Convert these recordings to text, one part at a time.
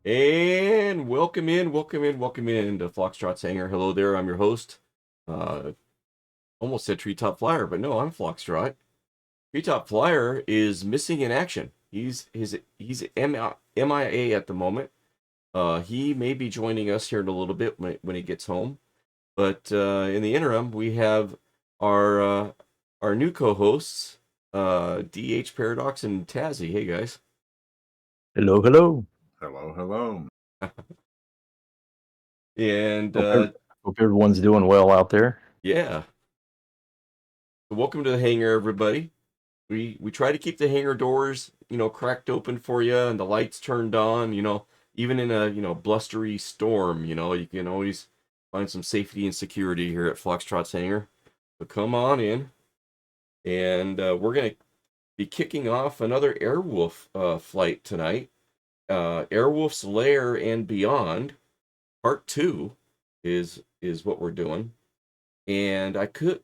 And welcome in to Foxtrot's Hangar. Hello there, I'm your host. Uh, almost said Treetop Flyer, but no, I'm Foxtrot. Treetop Flyer is missing in action. He's MIA at the moment. He may be joining us here in a little bit when he gets home. But in the interim, we have our new co-hosts, DH Paradox and Tazzy. Hey guys. Hello, hello. Hello, hello. And Hope everyone's doing well out there. yeah. Welcome to the hangar, everybody. We try to keep the hangar doors, cracked open for you and the lights turned on, even in a, blustery storm, you can always find some safety and security here at Foxtrot's hangar. So come on in. And we're going to be kicking off another AirWolf flight tonight. AirWolf's Lair and Beyond, Part 2 is what we're doing. And I could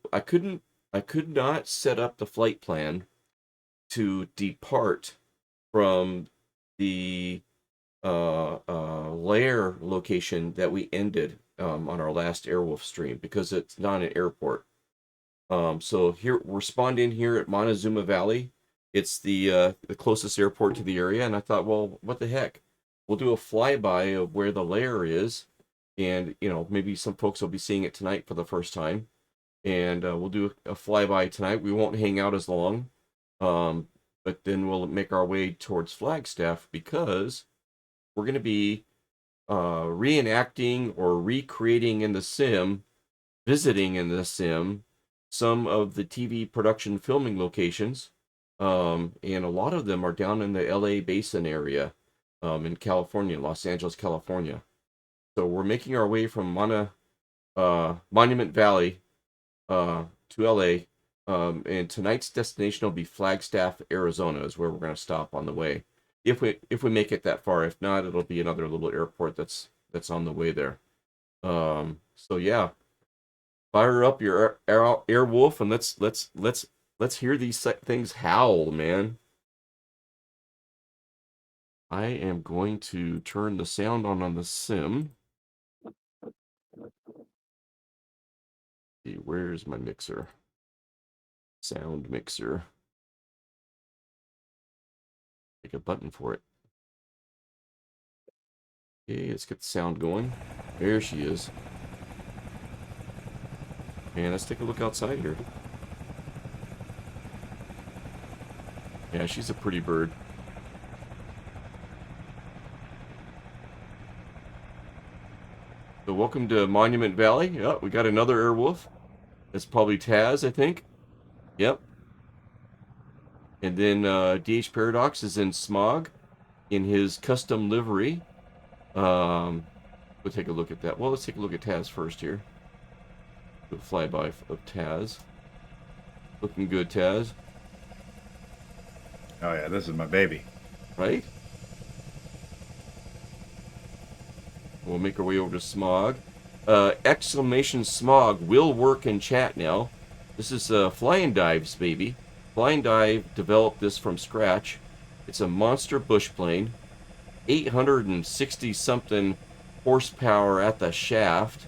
not set up the flight plan to depart from the Lair location that we ended on our last AirWolf stream because it's not an airport. So here we're spawned in here at Montezuma Valley. It's the closest airport to the area, and I thought, well, what the heck? We'll do a flyby of where the Lair is, and maybe some folks will be seeing it tonight for the first time. And we'll do a flyby tonight. We won't hang out as long, but then we'll make our way towards Flagstaff because we're going to be reenacting or recreating in the sim, visiting in the sim, some of the TV production filming locations, and a lot of them are down in the LA Basin area, in California, Los Angeles, California. So we're making our way from Monument Valley to LA, and tonight's destination will be Flagstaff, Arizona, is where we're going to stop on the way. If we make it that far, if not, it'll be another little airport that's on the way there. So yeah, fire up your Airwolf and let's hear these things howl, man. I am going to turn the sound on the sim. Where's my mixer? Sound mixer. Make a button for it. Okay, let's get the sound going. There she is. And let's take a look outside here. Yeah, she's a pretty bird. So welcome to Monument Valley. Oh, we got another Airwolf. That's probably Taz, I think. Yep. And then DH Paradox is in Smog in his custom livery. We'll take a look at that. Well, let's take a look at Taz first here. Do a flyby of Taz. Looking good, Taz. Oh yeah, this is my baby. Right? We'll make our way over to Smog. Exclamation Smog will work in chat now. This is Flying Dive's baby. Flying Dive developed this from scratch. It's a monster bush plane. 860 something horsepower at the shaft.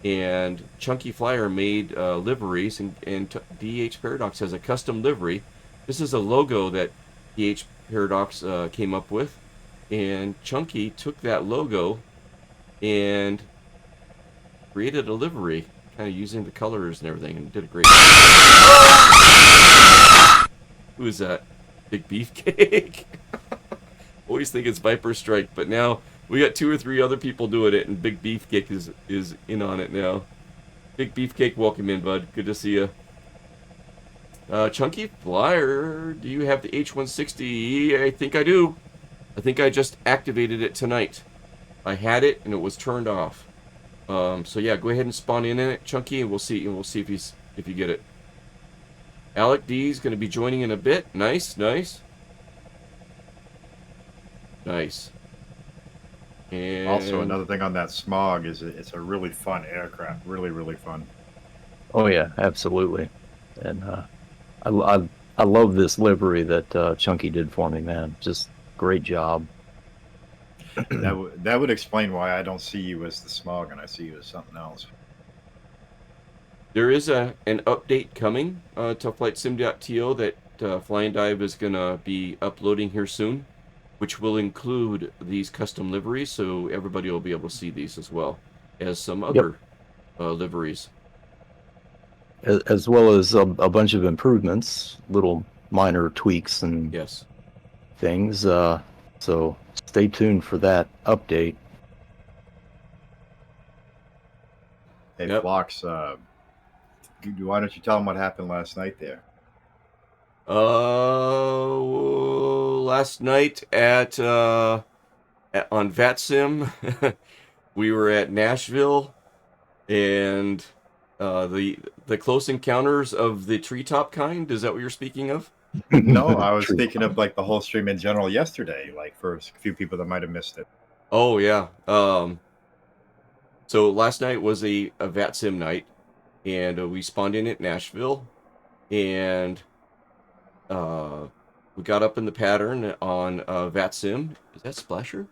And Chunky Flyer made liveries, and DH Paradox has a custom livery. This is a logo that DH Paradox came up with, and Chunky took that logo and created a livery, kind of using the colors and everything, and did a great job. Who is that? Big Beefcake? Always think it's Viper Strike, but now we got 2 or 3 other people doing it, and Big Beefcake is in on it now. Big Beefcake, welcome in, bud. Good to see you. Chunky Flyer, do you have the H160? I think I do. I think I just activated it tonight. I had it and it was turned off. So yeah, go ahead and spawn in it, Chunky, and we'll see if you get it. Alec D's going to be joining in a bit. Nice. And Also, another thing on that Smog is it's a really fun aircraft. Really, really fun. Oh yeah, absolutely. And I love this livery that Chunky did for me, man. Just great job. That would explain why I don't see you as the smog and I see you as something else. There is an update coming to FlightSim.to that Flying Dive is going to be uploading here soon, which will include these custom liveries, so everybody will be able to see these as well as some other liveries. As well as a bunch of improvements, little minor tweaks and Yes. things. So stay tuned for that update. Hey, Yep. Phlox, why don't you tell them what happened last night there? Last night on VatSim, we were at Nashville, and the close encounters of the treetop kind. Is that what you're speaking of? No, I was True. speaking of like the whole stream in general yesterday, like for a few people that might have missed it. Oh yeah. So last night was a VatSim night, and we spawned in at Nashville, and we got up in the pattern on VatSim. Is that Splasher?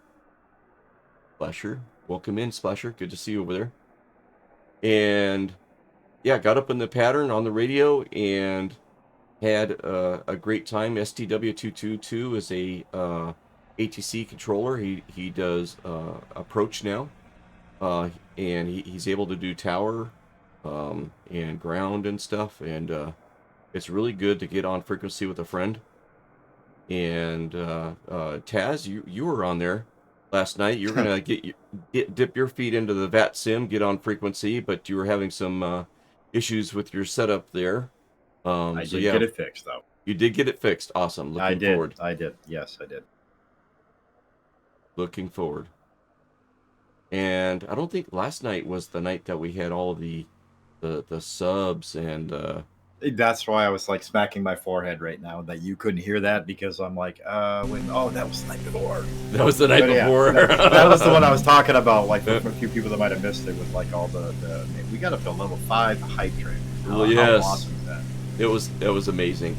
Splasher, welcome in, Splasher. Good to see you over there. And yeah, got up in the pattern on the radio and had a great time. STW222 is a ATC controller. He does approach now, and he's able to do tower and ground and stuff. And it's really good to get on frequency with a friend. And Taz, you were on there last night. You were gonna dip your feet into the VatSim, get on frequency, but you were having some issues with your setup there. I So did yeah, get it fixed, though. you did get it fixed. Awesome. Looking forward. I did. Yes, I did. Looking forward. And I don't think last night was the night that we had all of the subs and That's why I was like smacking my forehead right now that you couldn't hear that because I'm like, wait, oh, that was the night before. that was the night But yeah, before. that was the one I was talking about. Like for a few people that might have missed it, with like all the we got up to level 5 hype train. Well, yes. How awesome is that? It was amazing.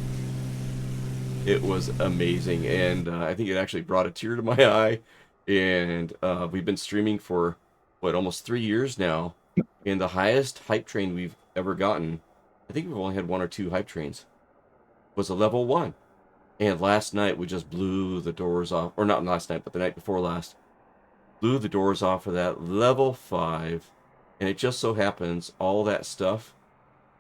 It was amazing, and I think it actually brought a tear to my eye. And we've been streaming for almost 3 years now, and the highest hype train we've ever gotten, I think we've only had one or two hype trains, was a level 1. And last night we just blew the doors off, or not last night, but the night before last, blew the doors off of that level 5. And it just so happens all that stuff,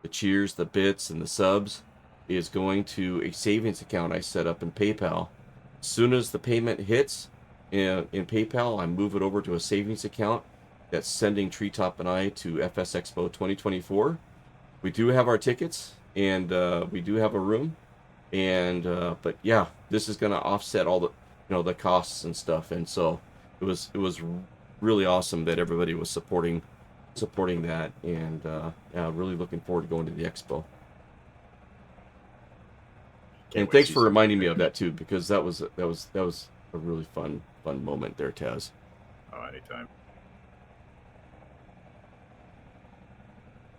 the cheers, the bits, and the subs, is going to a savings account I set up in PayPal. As soon as the payment hits in PayPal, I move it over to a savings account that's sending Treetop and I to FS Expo 2024. We do have our tickets, and we do have a room, and but yeah, this is going to offset all the the costs and stuff. And so it was really awesome that everybody was supporting that, and yeah, really looking forward to going to the expo. And thanks for reminding me of that too, because that was a really fun moment there, Taz. Oh, anytime.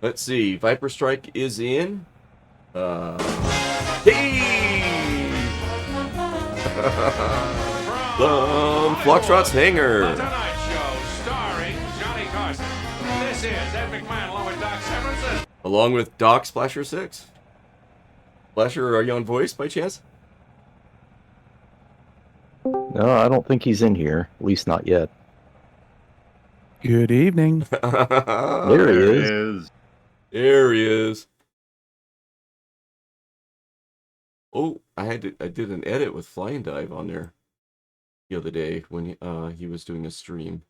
Let's see, Viper Strike is in. Hey! From Foxtrot's Hangar. Tonight Show, starring Johnny Carson. This is Ed McMahon along with Doc Severinsen. Along with Doc Splasher 6. Splasher, are you on voice by chance? No, I don't think he's in here. At least not yet. Good evening. There he is. There he is. Oh, I did an edit with Flying Dive on there the other day when he was doing a stream.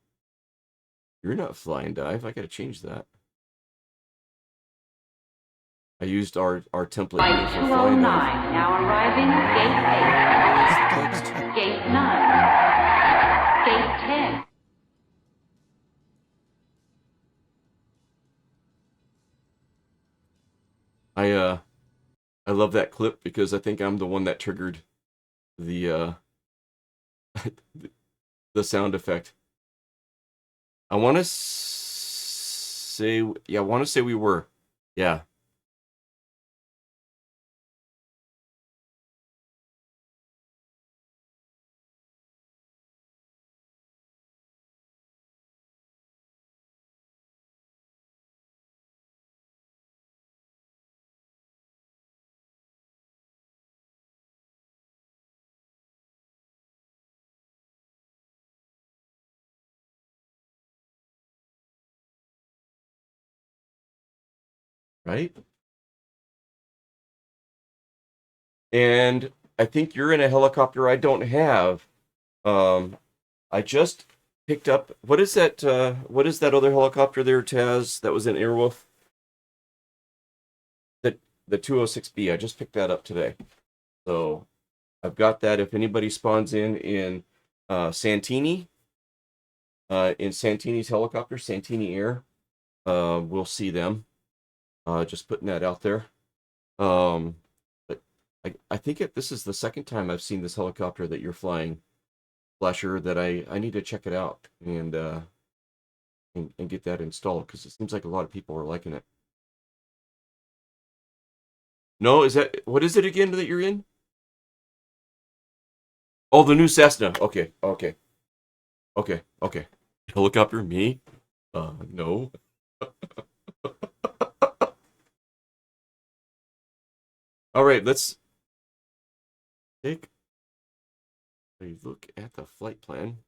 You're not Flying Dive. I gotta change that. I used our template Flight here for Flying 209, Dive. now arriving Gate 8, Gate 9, Gate 10. I love that clip because I think I'm the one that triggered the the sound effect. I want to say, yeah, I want to say we were, yeah. right? And I think you're in a helicopter I don't have. I just picked up, what is that other helicopter there, Taz, that was in AirWolf? The 206B. I just picked that up today. So I've got that. If anybody spawns in Santini, in Santini's helicopter, Santini Air, we'll see them. Just putting that out there. But I think this is the second time I've seen this helicopter that you're flying, Flasher, that I need to check it out and get that installed, because it seems like a lot of people are liking it. No, what is it again that you're in? Oh, the new Cessna. Okay. Helicopter, me? No. All right, let's take a look at the flight plan.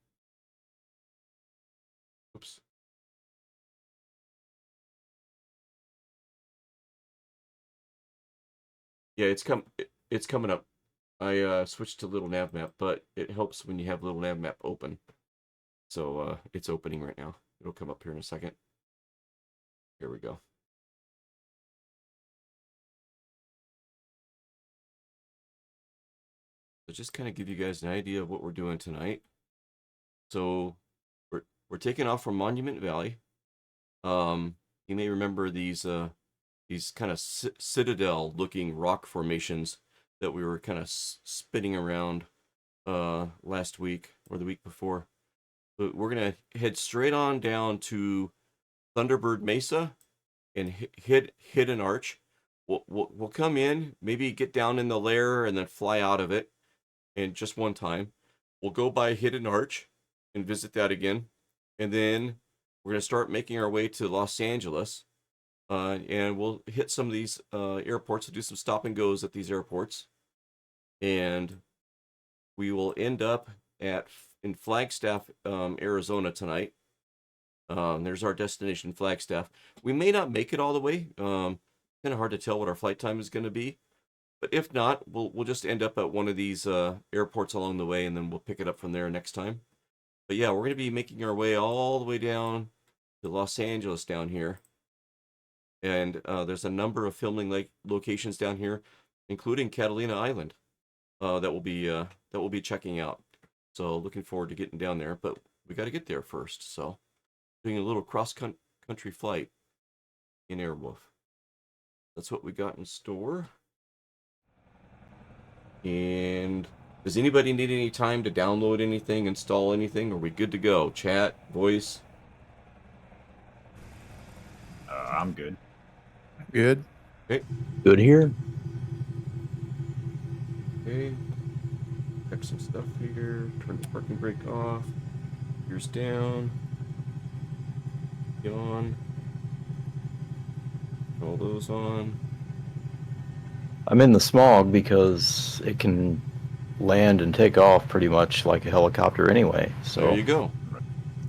Oops. Yeah, it's coming up. I switched to little nav map, but it helps when you have little nav map open. So it's opening right now. It'll come up here in a second. Here we go. So just kind of give you guys an idea of what we're doing tonight. So we're taking off from Monument Valley. You may remember these kind of citadel-looking rock formations that we were kind of spinning around last week or the week before. But we're gonna head straight on down to Thunderbird Mesa and hit an arch. We'll come in, maybe get down in the Lair and then fly out of it, and just one time. We'll go by Hidden Arch and visit that again, and then we're gonna start making our way to Los Angeles. And we'll hit some of these airports. We'll do some stop and goes at these airports. And we will end up in Flagstaff, Arizona tonight. There's our destination, Flagstaff. We may not make it all the way. Kind of hard to tell what our flight time is going to be. But if not, we'll just end up at one of these airports along the way, and then we'll pick it up from there next time. But yeah, we're going to be making our way all the way down to Los Angeles down here. And there's a number of filming locations down here, including Catalina Island, that we'll be checking out. So looking forward to getting down there, but we got to get there first. So doing a little cross-country flight in AirWolf. That's what we got in store. And does anybody need any time to download anything, install anything? Are we good to go? Chat, voice? I'm good. Good. Okay. Good here. Okay. Check some stuff here. Turn the parking brake off. Gears down. On. All those on. I'm in the smog because it can land and take off pretty much like a helicopter anyway. So there you go.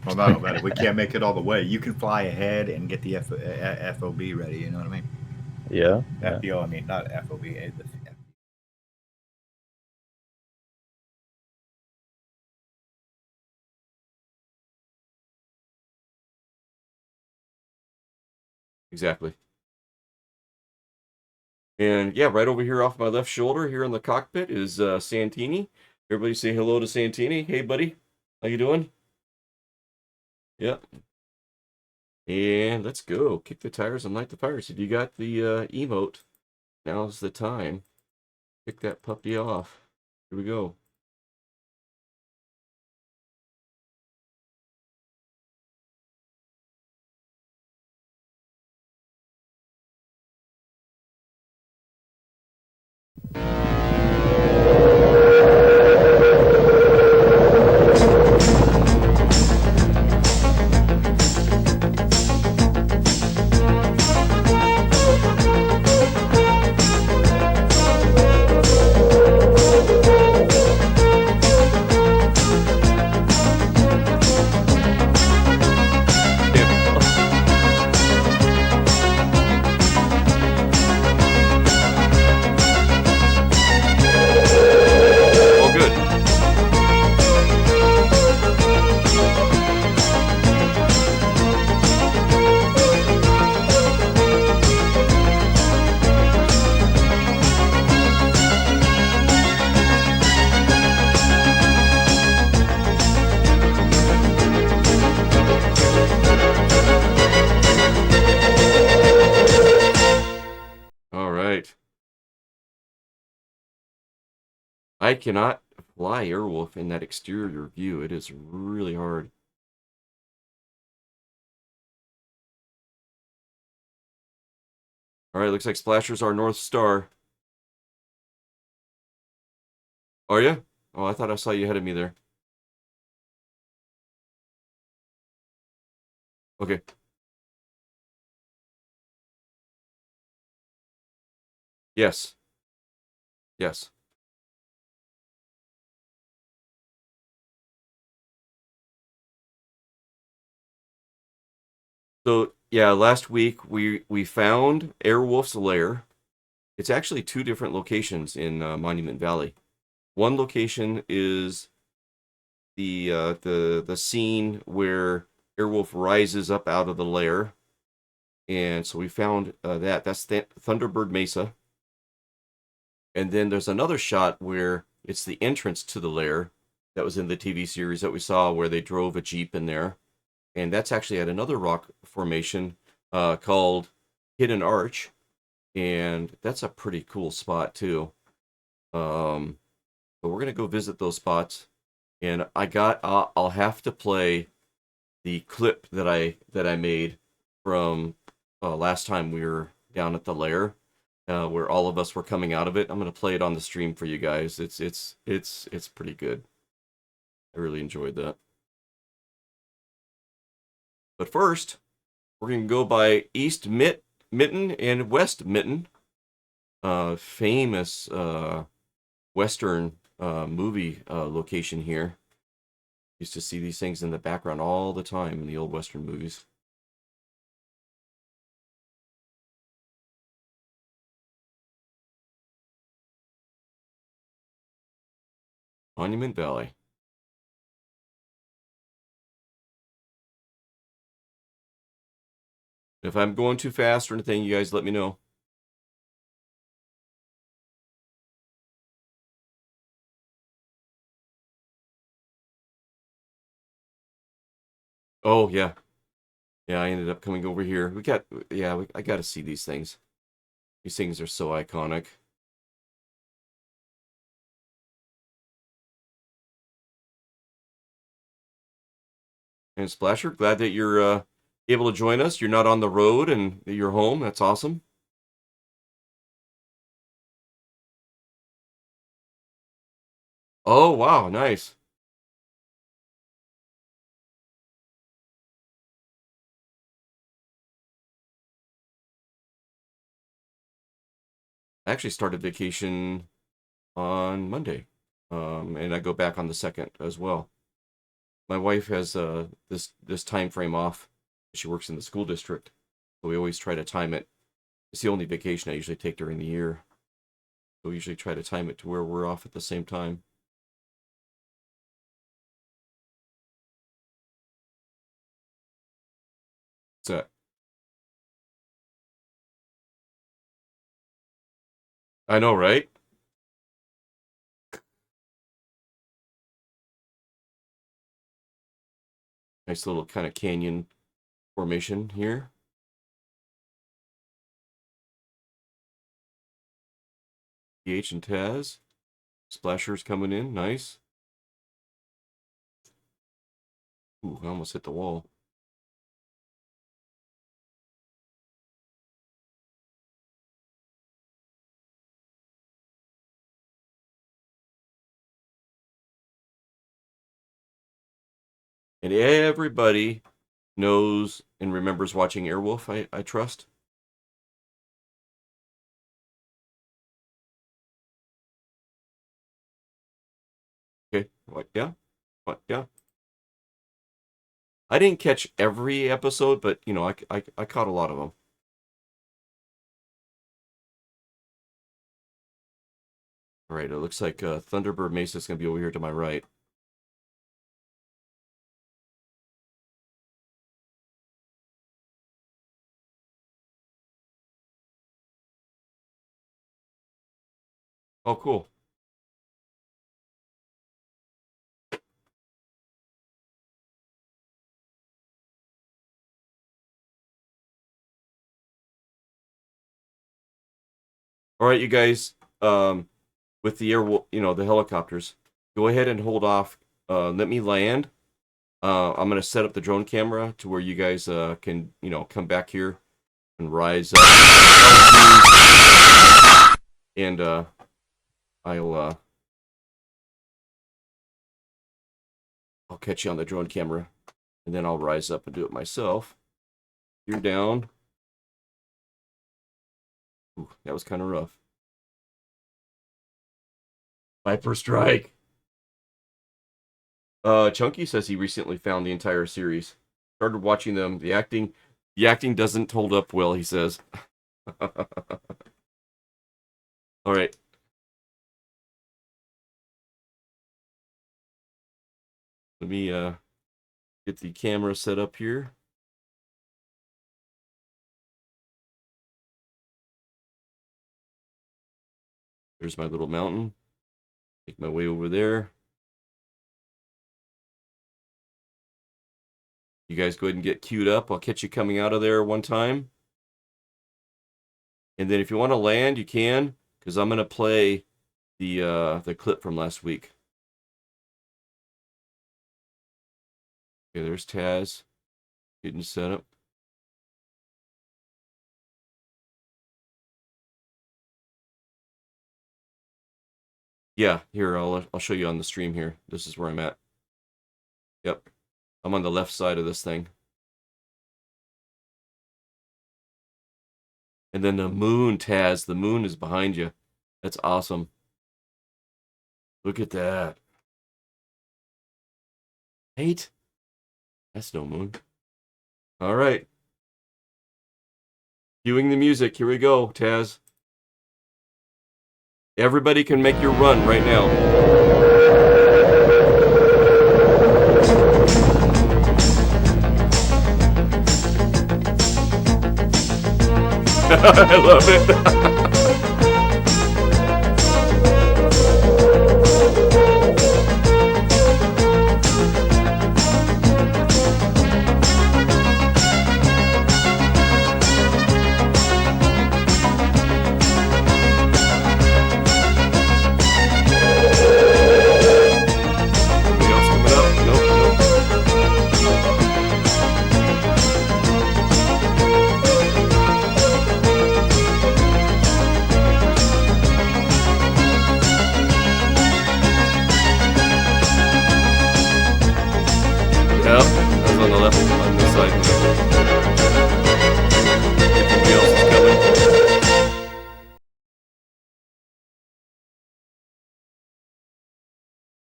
Well, no, but we can't make it all the way. You can fly ahead and get the FOB ready. You know what I mean? Yeah. FBO. I mean, not FOB. Exactly. And yeah, right over here off my left shoulder, here in the cockpit, is Santini. Everybody say hello to Santini. Hey, buddy. How you doing? Yep. And let's go. Kick the tires and light the fires. If you got the emote, now's the time. Kick that puppy off. Here we go. I cannot fly Airwolf in that exterior view. It is really hard. All right, looks like Splasher's our North Star. Are you? Oh, I thought I saw you ahead of me there. Okay. Yes. Yes. So yeah, last week we found Airwolf's lair. It's actually two different locations in Monument Valley. One location is the scene where Airwolf rises up out of the lair, and so we found that. That's Thunderbird Mesa. And then there's another shot where it's the entrance to the lair that was in the TV series that we saw, where they drove a Jeep in there, and that's actually at another rock formation called Hidden Arch, and that's a pretty cool spot too. But we're gonna go visit those spots, and I'll have to play the clip that I made from last time we were down at the lair, where all of us were coming out of it. I'm gonna play it on the stream for you guys. It's pretty good. I really enjoyed that. But first, we're gonna go by Mitten and West Mitten, famous Western movie location here. Used to see these things in the background all the time in the old Western movies. Monument Valley. If I'm going too fast or anything, you guys let me know. Oh yeah, yeah. I ended up coming over here. I got to see these things. These things are so iconic. And Splasher, glad that you're able to join us. You're not on the road and you're home. That's awesome. Oh wow, nice. I actually started vacation on Monday, and I go back on the 2nd as well. My wife has this time frame off. She works in the school district, so we always try to time it. It's the only vacation I usually take during the year. So we usually try to time it to where we're off at the same time. So I know, right? Nice little kind of canyon formation here. PH and Taz. Splashers coming in. Nice. Ooh, I almost hit the wall. And everybody knows and remembers watching Airwolf, I trust. Okay. What? Yeah. What? Yeah. I didn't catch every episode, but I caught a lot of them. All right, it looks like Thunderbird Mesa is going to be over here to my right. Oh, cool. All right, you guys. with the the helicopters. Go ahead and hold off. Let me land. I'm gonna set up the drone camera to where you guys can come back here and rise up. And I'll catch you on the drone camera, and then I'll rise up and do it myself. You're down. Ooh, that was kind of rough. Viper strike. Chunky says he recently found the entire series. Started watching them. The acting doesn't hold up well, he says. All right. Let me get the camera set up here. There's my little mountain. Make my way over there. You guys go ahead and get queued up. I'll catch you coming out of there one time. And then if you want to land, you can, because I'm going to play the clip from last week. Okay, there's Taz getting set up. Yeah, here, I'll show you on the stream here. This is where I'm at. Yep. I'm on the left side of this thing. And then the moon, Taz. The moon is behind you. That's awesome. Look at that. Eight? That's no moon. All right. Cueing the music. Here we go, Taz. Everybody can make your run right now. I love it.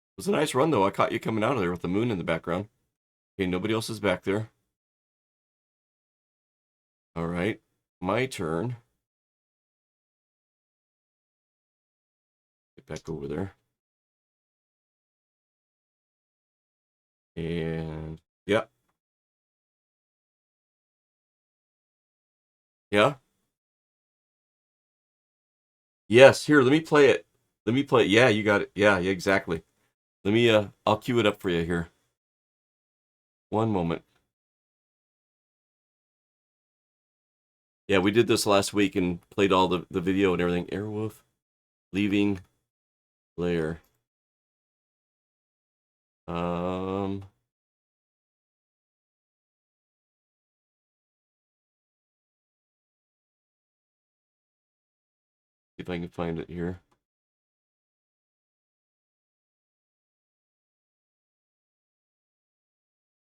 It was a nice run, though. I caught you coming out of there with the moon in the background. Okay, nobody else is back there. All right, my turn. Get back over there. And, yeah. Yeah? Yes, here, let me play it. Let me play it. Yeah, you got it. Yeah, exactly. Let me, I'll cue it up for you here. One moment. Yeah, we did this last week and played all the video and everything. AirWolf leaving Lair. See if I can find it here.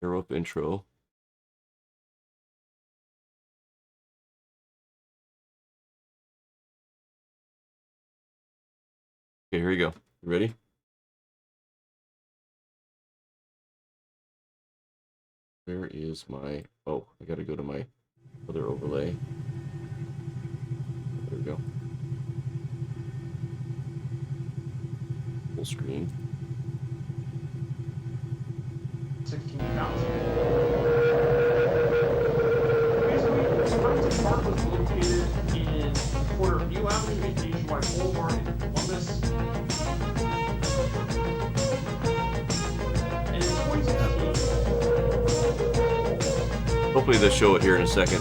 AirWolf intro. Okay, here you go. You ready? Where is my... Oh, I gotta go to my other overlay. There we go. Full screen. 16,000. Basically, Huntington Park was located in the corner of New Avenue and Nationwide Boulevard in Columbus. And in 2016... Hopefully they'll show it here in a second.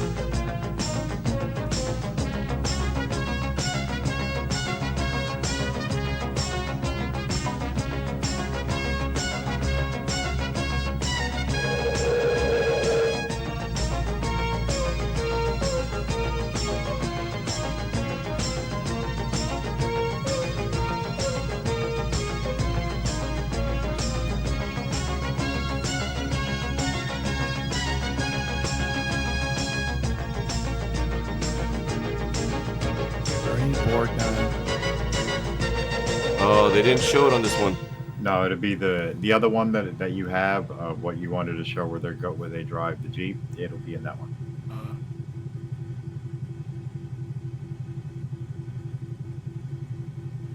Borg 9. Oh, they didn't show it on this one. No, it'd be the other one that you have of what you wanted to show where they drive the Jeep. It'll be in that one.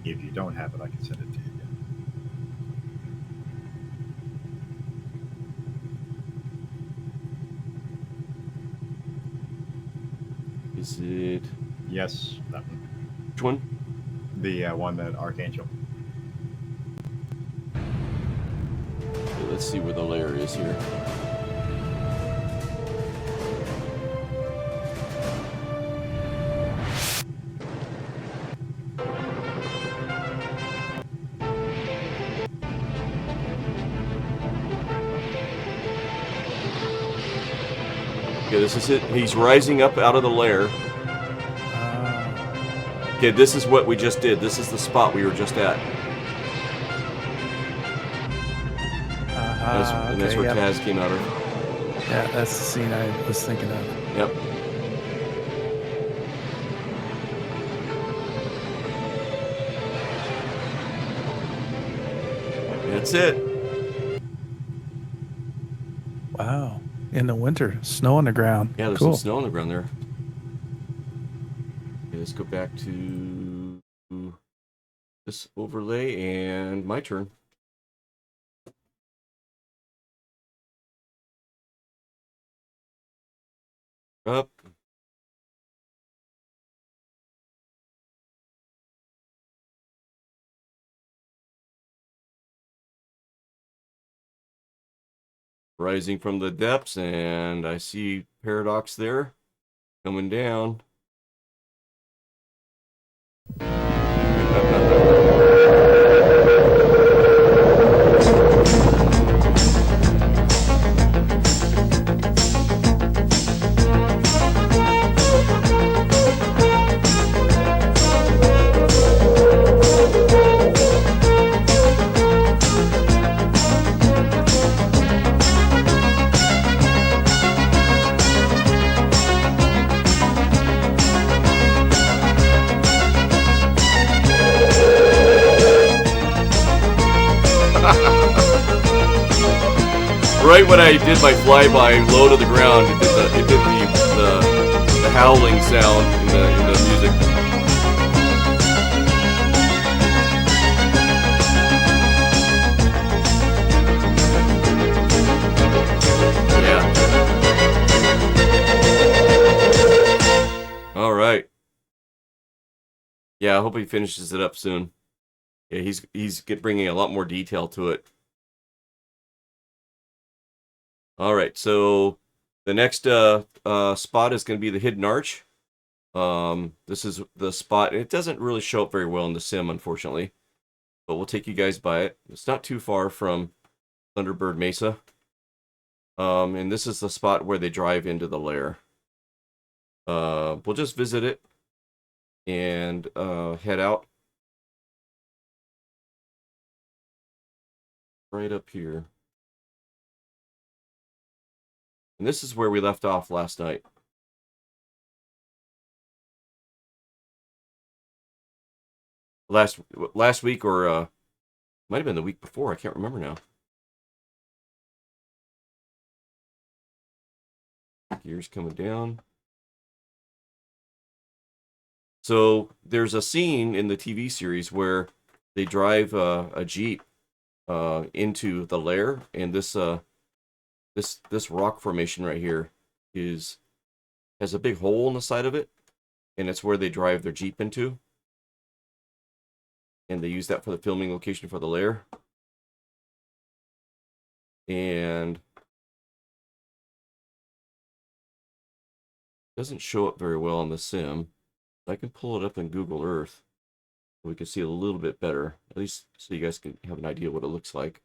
If you don't have it, I can send it to you again. Is it Yes, that one. which one? The one that Archangel. Okay, let's see where the lair is here. Okay, this is it. He's rising up out of the lair. Okay, this is what we just did. This is the spot we were just at. And that's where yep. Taz came out of. Yeah, that's the scene I was thinking of. Yep. That's it. Wow. In the winter, snow on the ground. Yeah, there's cool. some snow on the ground there. Okay, let's go back to this overlay and my turn. Up. Rising from the depths, and I see Paradox there coming down. Right when I did my flyby low to the ground, it did the howling sound in the music. Yeah. All right. Yeah, I hope he finishes it up soon. Yeah, he's bringing a lot more detail to it. All right, so the next spot is going to be the Hidden Arch. This is the spot. It doesn't really show up very well in the sim, unfortunately, but we'll take you guys by it. It's not too far from Thunderbird Mesa. And this is the spot where they drive into the lair. We'll just visit it and head out right up here. And this is where we left off last night. Last week, or might have been the week before. I can't remember now. Gears coming down. So there's a scene in the TV series where they drive a Jeep into the lair, and this rock formation right here has a big hole in the side of it, and it's where they drive their Jeep into. And they use that for the filming location for the lair. And it doesn't show up very well on the sim. I can pull it up in Google Earth. We can see it a little bit better, at least so you guys can have an idea what it looks like.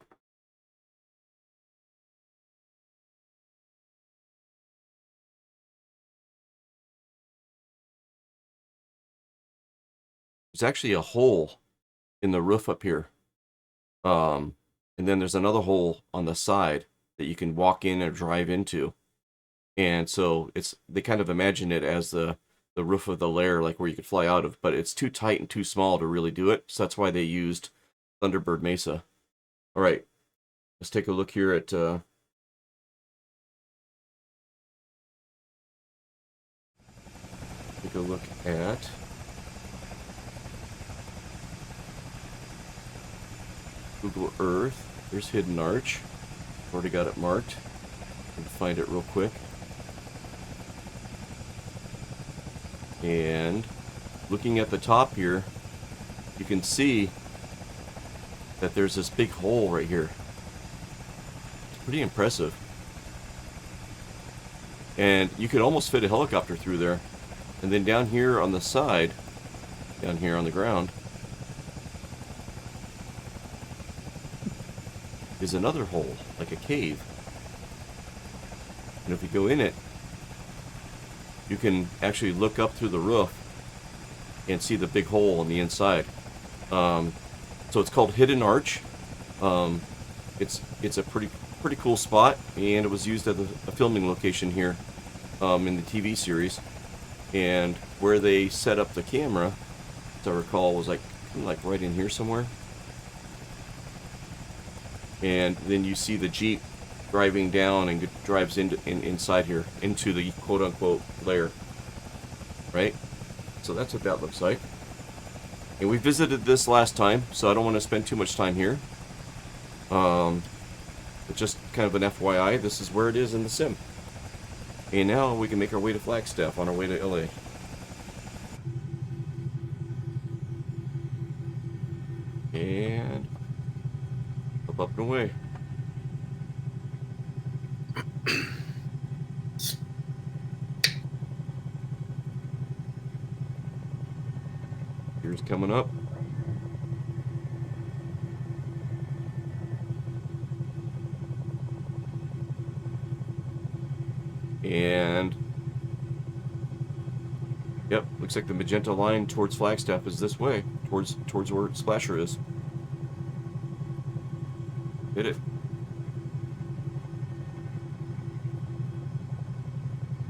There's actually a hole in the roof up here. And then there's another hole on the side that you can walk in or drive into. And so they kind of imagine it as the the roof of the Lair, like where you could fly out of, but it's too tight and too small to really do it. So that's why they used Thunderbird Mesa. All right, let's take a look here at take a look at Google Earth. There's Hidden Arch. Already got it marked. Can find it real quick. And looking at the top here, you can see that there's this big hole right here. It's pretty impressive. And you could almost fit a helicopter through there. And then down here on the side, down here on the ground, is another hole, like a cave. And if you go in it, you can actually look up through the roof and see the big hole on the inside. So it's called Hidden Arch. It's a pretty cool spot, and it was used as a filming location here in the TV series. And where they set up the camera, as I recall, was like right in here somewhere. And then you see the Jeep driving down and drives inside here into the quote-unquote lair, right? So that's what that looks like. And we visited this last time, so I don't want to spend too much time here. But just kind of an FYI, this is where it is in the sim. And now we can make our way to Flagstaff on our way to LA. And up and away. Here's coming up. And yep, looks like the magenta line towards Flagstaff is this way, towards where Splasher is. Hit it.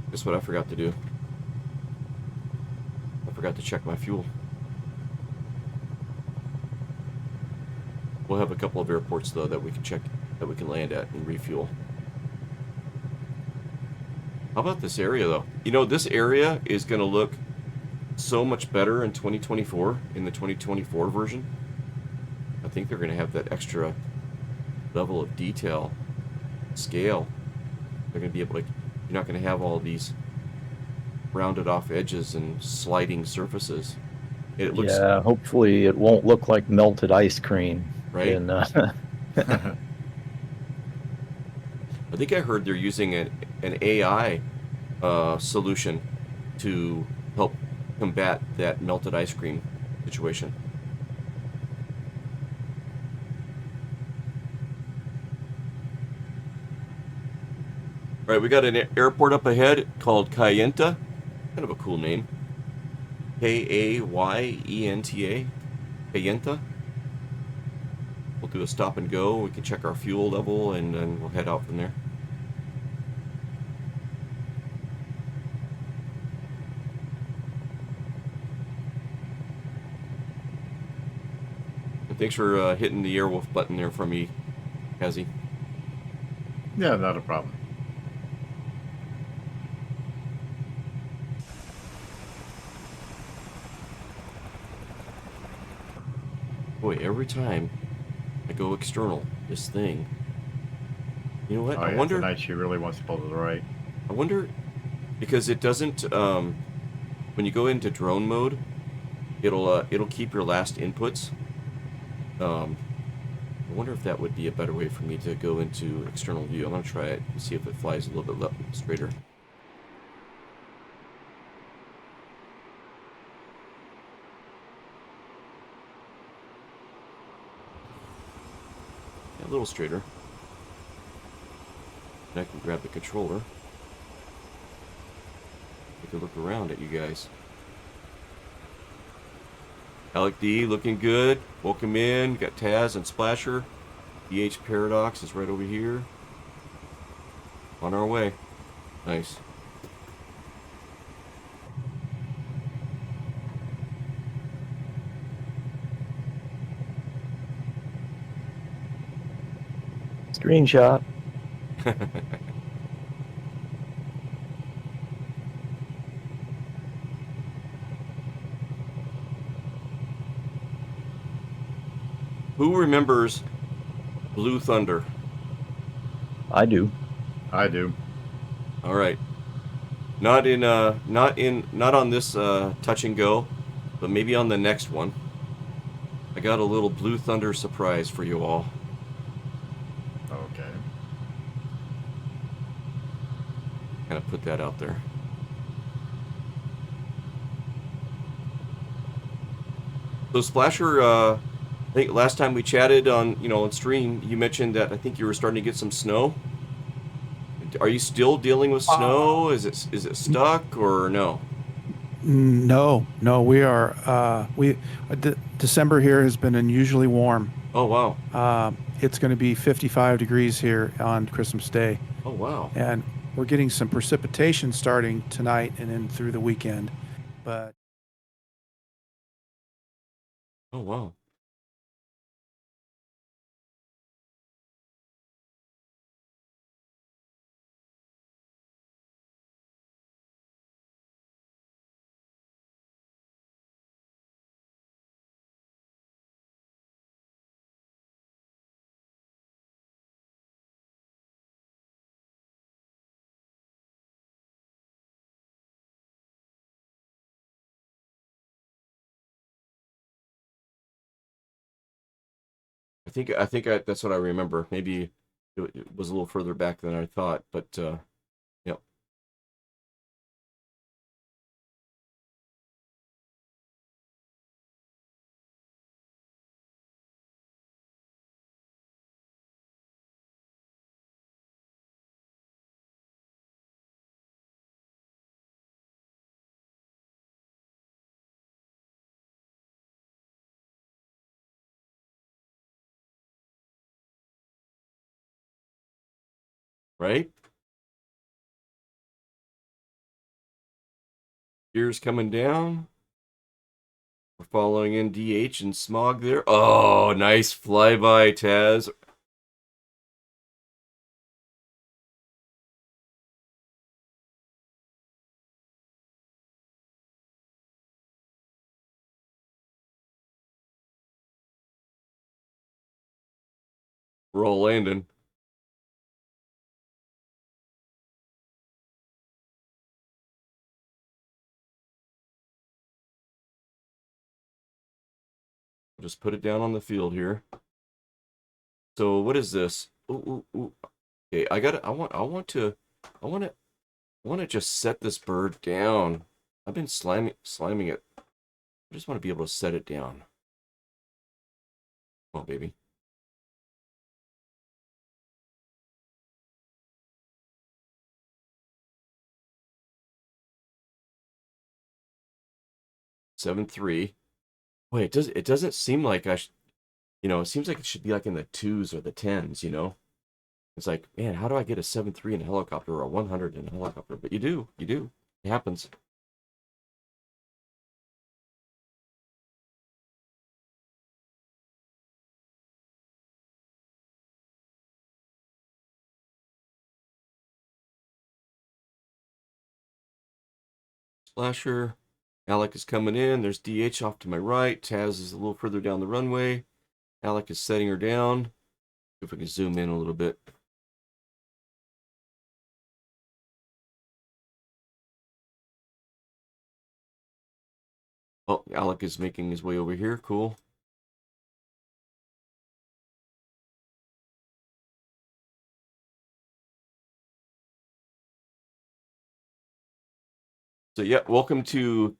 Guess what I forgot to do? I forgot to check my fuel. We'll have a couple of airports though that we can check, that we can land at and refuel. How about this area though? You know, this area is going to look so much better in 2024, in the 2024 version. I think they're going to have that extra level of detail, scale. They're going to be able to, you're not going to have all these rounded off edges and sliding surfaces. It looks, yeah, hopefully it won't look like melted ice cream. right? And, I think I heard they're using an AI solution to help combat that melted ice cream situation. All right, we got an airport up ahead called Kayenta. Kind of a cool name. Kayenta. Kayenta. We'll do a stop and go. We can check our fuel level, and then we'll head out from there. And thanks for hitting the AirWolf button there for me, Kazi. Yeah, not a problem. Boy, every time I go external, this thing. You know what? Oh, I yeah, wonder. tonight she really wants to pull to the right. I wonder, because it doesn't. When you go into drone mode, it'll keep your last inputs. I wonder if that would be a better way for me to go into external view. I'm gonna try it and see if it flies a little bit straighter. Yeah, a little straighter. And I can grab the controller. Take a look around at you guys. Alec D looking good. Welcome in. Got Taz and Splasher. DH Paradox is right over here. On our way. Nice. Screenshot. Who remembers Blue Thunder? I do. I do. All right. Not on this touch and go, but maybe on the next one. I got a little Blue Thunder surprise for you all. Okay. Kind of put that out there. So Splasher, I think last time we chatted on stream, you mentioned that I think you were starting to get some snow. Are you still dealing with snow? Is it stuck or no? No, we are. December here has been unusually warm. Oh wow. It's going to be 55 degrees here on Christmas Day, Oh wow. and we're getting some precipitation starting tonight and then through the weekend. But Oh wow. I think that's what I remember. Maybe it was a little further back than I thought, but yep. Right? Gears coming down. We're following in DH and Smog there. Oh, nice flyby, Taz. We're all landing. Just put it down on the field here. So what is this? Ooh, ooh, ooh. Okay, I want to just set this bird down. I've been slamming it. I just want to be able to set it down. Come on, baby. Seven three. Wait, it doesn't seem like it seems like it should be like in the 2s or the 10s. It's like, man, how do I get a 7.3 in a helicopter or a 100 in a helicopter? But you do. It happens. Splasher. Alec is coming in. There's DH off to my right. Taz is a little further down the runway. Alec is setting her down. See if we can zoom in a little bit. Oh, Alec is making his way over here. Cool. So yeah, welcome to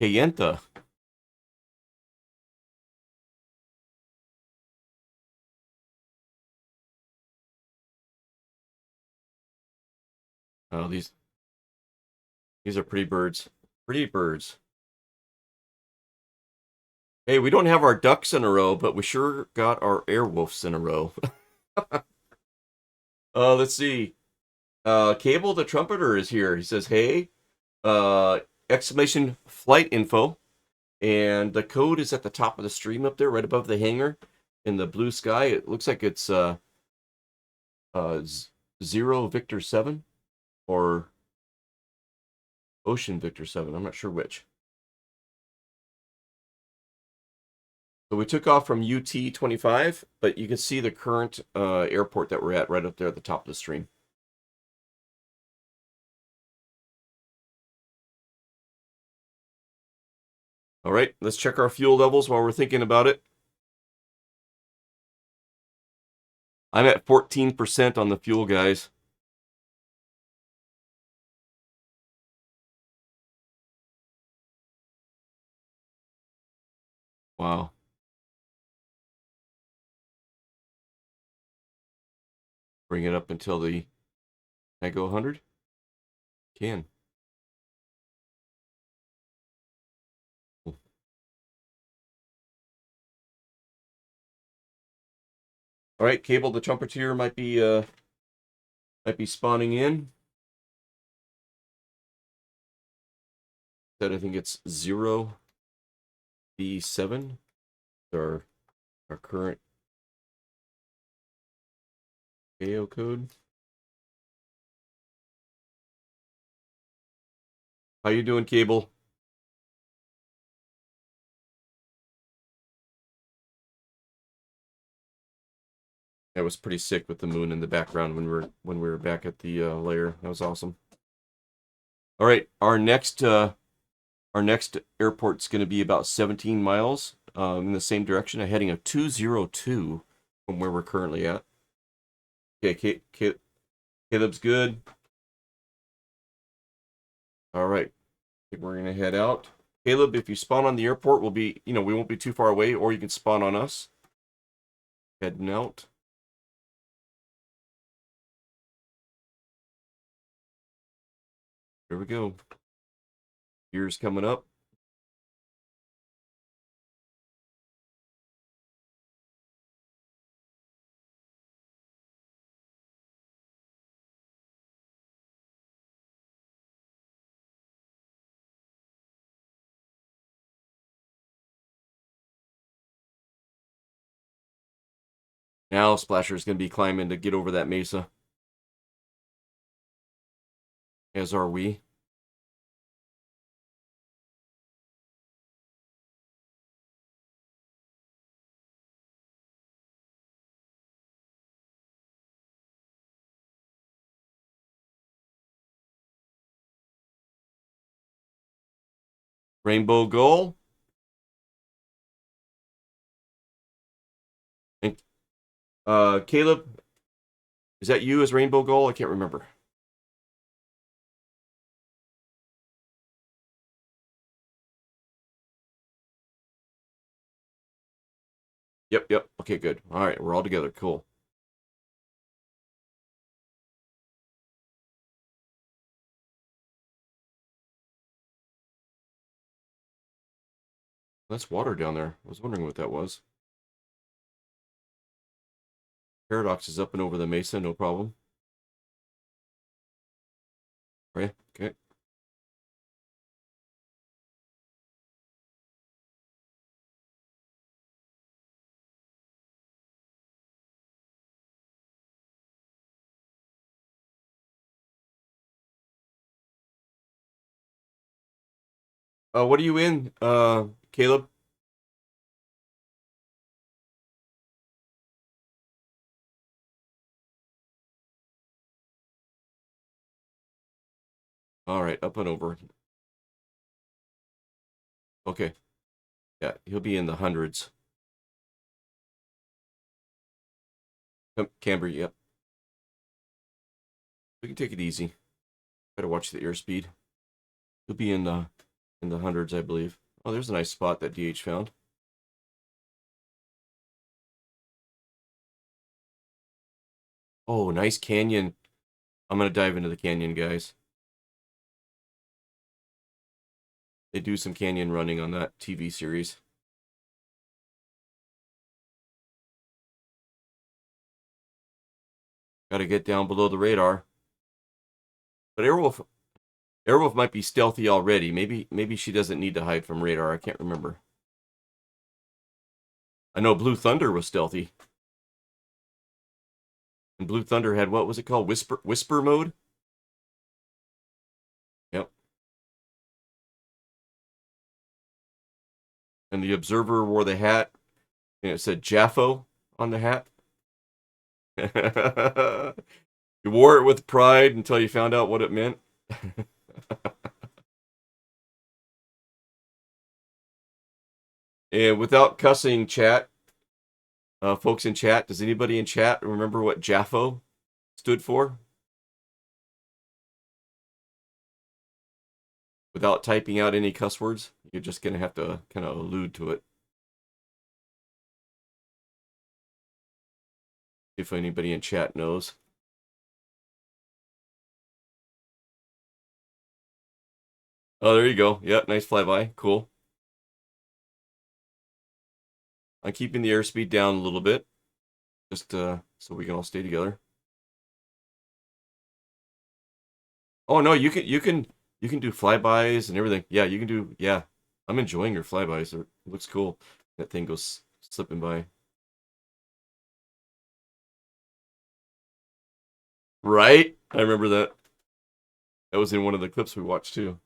Kayenta. Oh, these are pretty birds. Pretty birds. Hey, we don't have our ducks in a row, but we sure got our AirWolf's in a row. Let's see. Cable the Trumpeter is here. He says, hey, exclamation flight info. And the code is at the top of the stream up there, right above the hangar in the blue sky. It looks like it's Zero Victor 7 or Ocean Victor 7. I'm not sure which. So we took off from UT25, but you can see the current airport that we're at right up there at the top of the stream. All right, let's check our fuel levels while we're thinking about it. I'm at 14% on the fuel, guys. Wow. Bring it up until the... Can I go 100? Can. Cool. All right, Cable, the trumpeter might be spawning in. That I think it's 0B7. Our current AO code. How you doing, Cable? I was pretty sick with the moon in the background when we were back at the Lair. That was awesome. All right, our next airport's going to be about 17 miles in the same direction, a heading of 202 from where we're currently at. Okay, Caleb's good. All right, I think we're going to head out. Caleb, if you spawn on the airport, we won't be too far away, or you can spawn on us. Heading out. Here we go. Gears coming up. Now Splasher is going to be climbing to get over that mesa. As are we. Rainbow goal. And Caleb, is that you as Rainbow goal? I can't remember. Yep. Okay, good. All right, we're all together. Cool. That's water down there. I was wondering what that was. Paradox is up and over the mesa, no problem. Right? Okay. What are you in, Caleb? All right, up and over. Okay. Yeah, he'll be in the hundreds. Camber, yep. We can take it easy. Try to watch the airspeed. He'll be in the hundreds, I believe. Oh, there's a nice spot that DH found. Oh, nice canyon. I'm gonna dive into the canyon, guys. They do some canyon running on that TV series. Got to get down below the radar. But Airwolf might be stealthy already. Maybe she doesn't need to hide from radar. I can't remember. I know Blue Thunder was stealthy. And Blue Thunder had, what was it called? Whisper mode? Yep. And the Observer wore the hat, and it said Jaffo on the hat. You wore it with pride until you found out what it meant. And without cussing, chat, folks in chat, does anybody in chat remember what Jaffo stood for? Without typing out any cuss words, you're just going to have to kind of allude to it. If anybody in chat knows. Oh, there you go. Yep, nice flyby. Cool. I'm keeping the airspeed down a little bit, just so we can all stay together. Oh no, you can do flybys and everything. Yeah, you can do. Yeah, I'm enjoying your flybys. It looks cool. That thing goes slipping by. Right? I remember that. That was in one of the clips we watched too.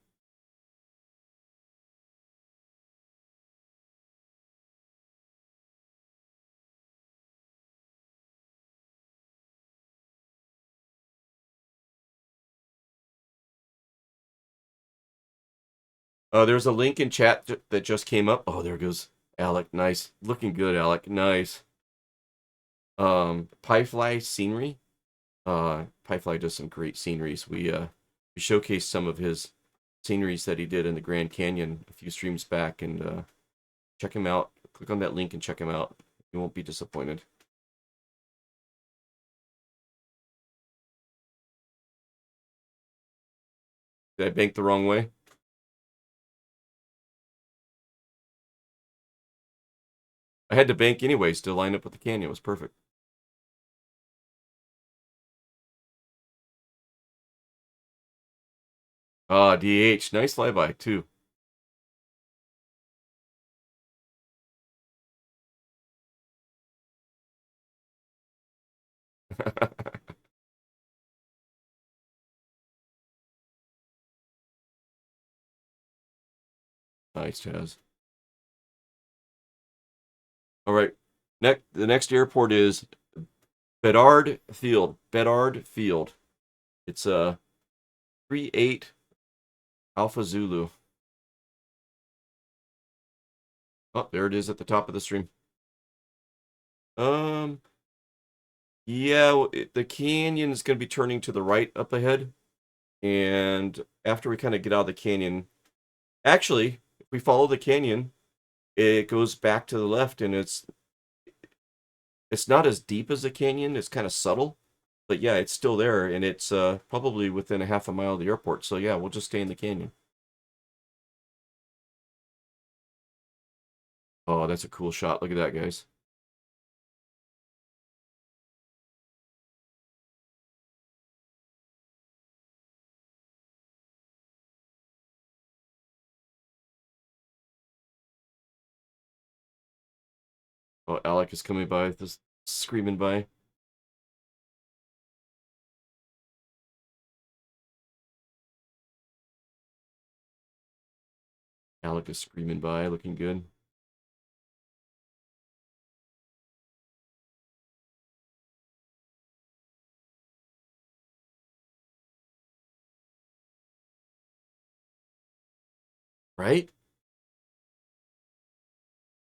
There's a link in chat that just came up. Oh, there goes Alec. Nice. Looking good, Alec. Nice. Piefly scenery. Piefly does some great sceneries. We showcased some of his sceneries that he did in the Grand Canyon a few streams back, and check him out. Click on that link and check him out. You won't be disappointed. Did I bank the wrong way? I had to bank anyways to line up with the canyon. It was perfect. DH. Nice flyby, too. Nice, Chaz. All right. The next airport is Bedard Field. Bedard Field. It's a 38 Alpha Zulu. Oh, there it is at the top of the stream. Yeah, the canyon is going to be turning to the right up ahead. And after we kind of get out of the canyon, actually, if we follow the canyon, it goes back to the left, and it's not as deep as the canyon. It's kind of subtle, but yeah, it's still there, and it's probably within a half a mile of the airport. So yeah, we'll just stay in the canyon. Oh, that's a cool shot. Look at that, guys. Oh, Alec is coming by, just screaming by. Alec is screaming by, looking good. Right?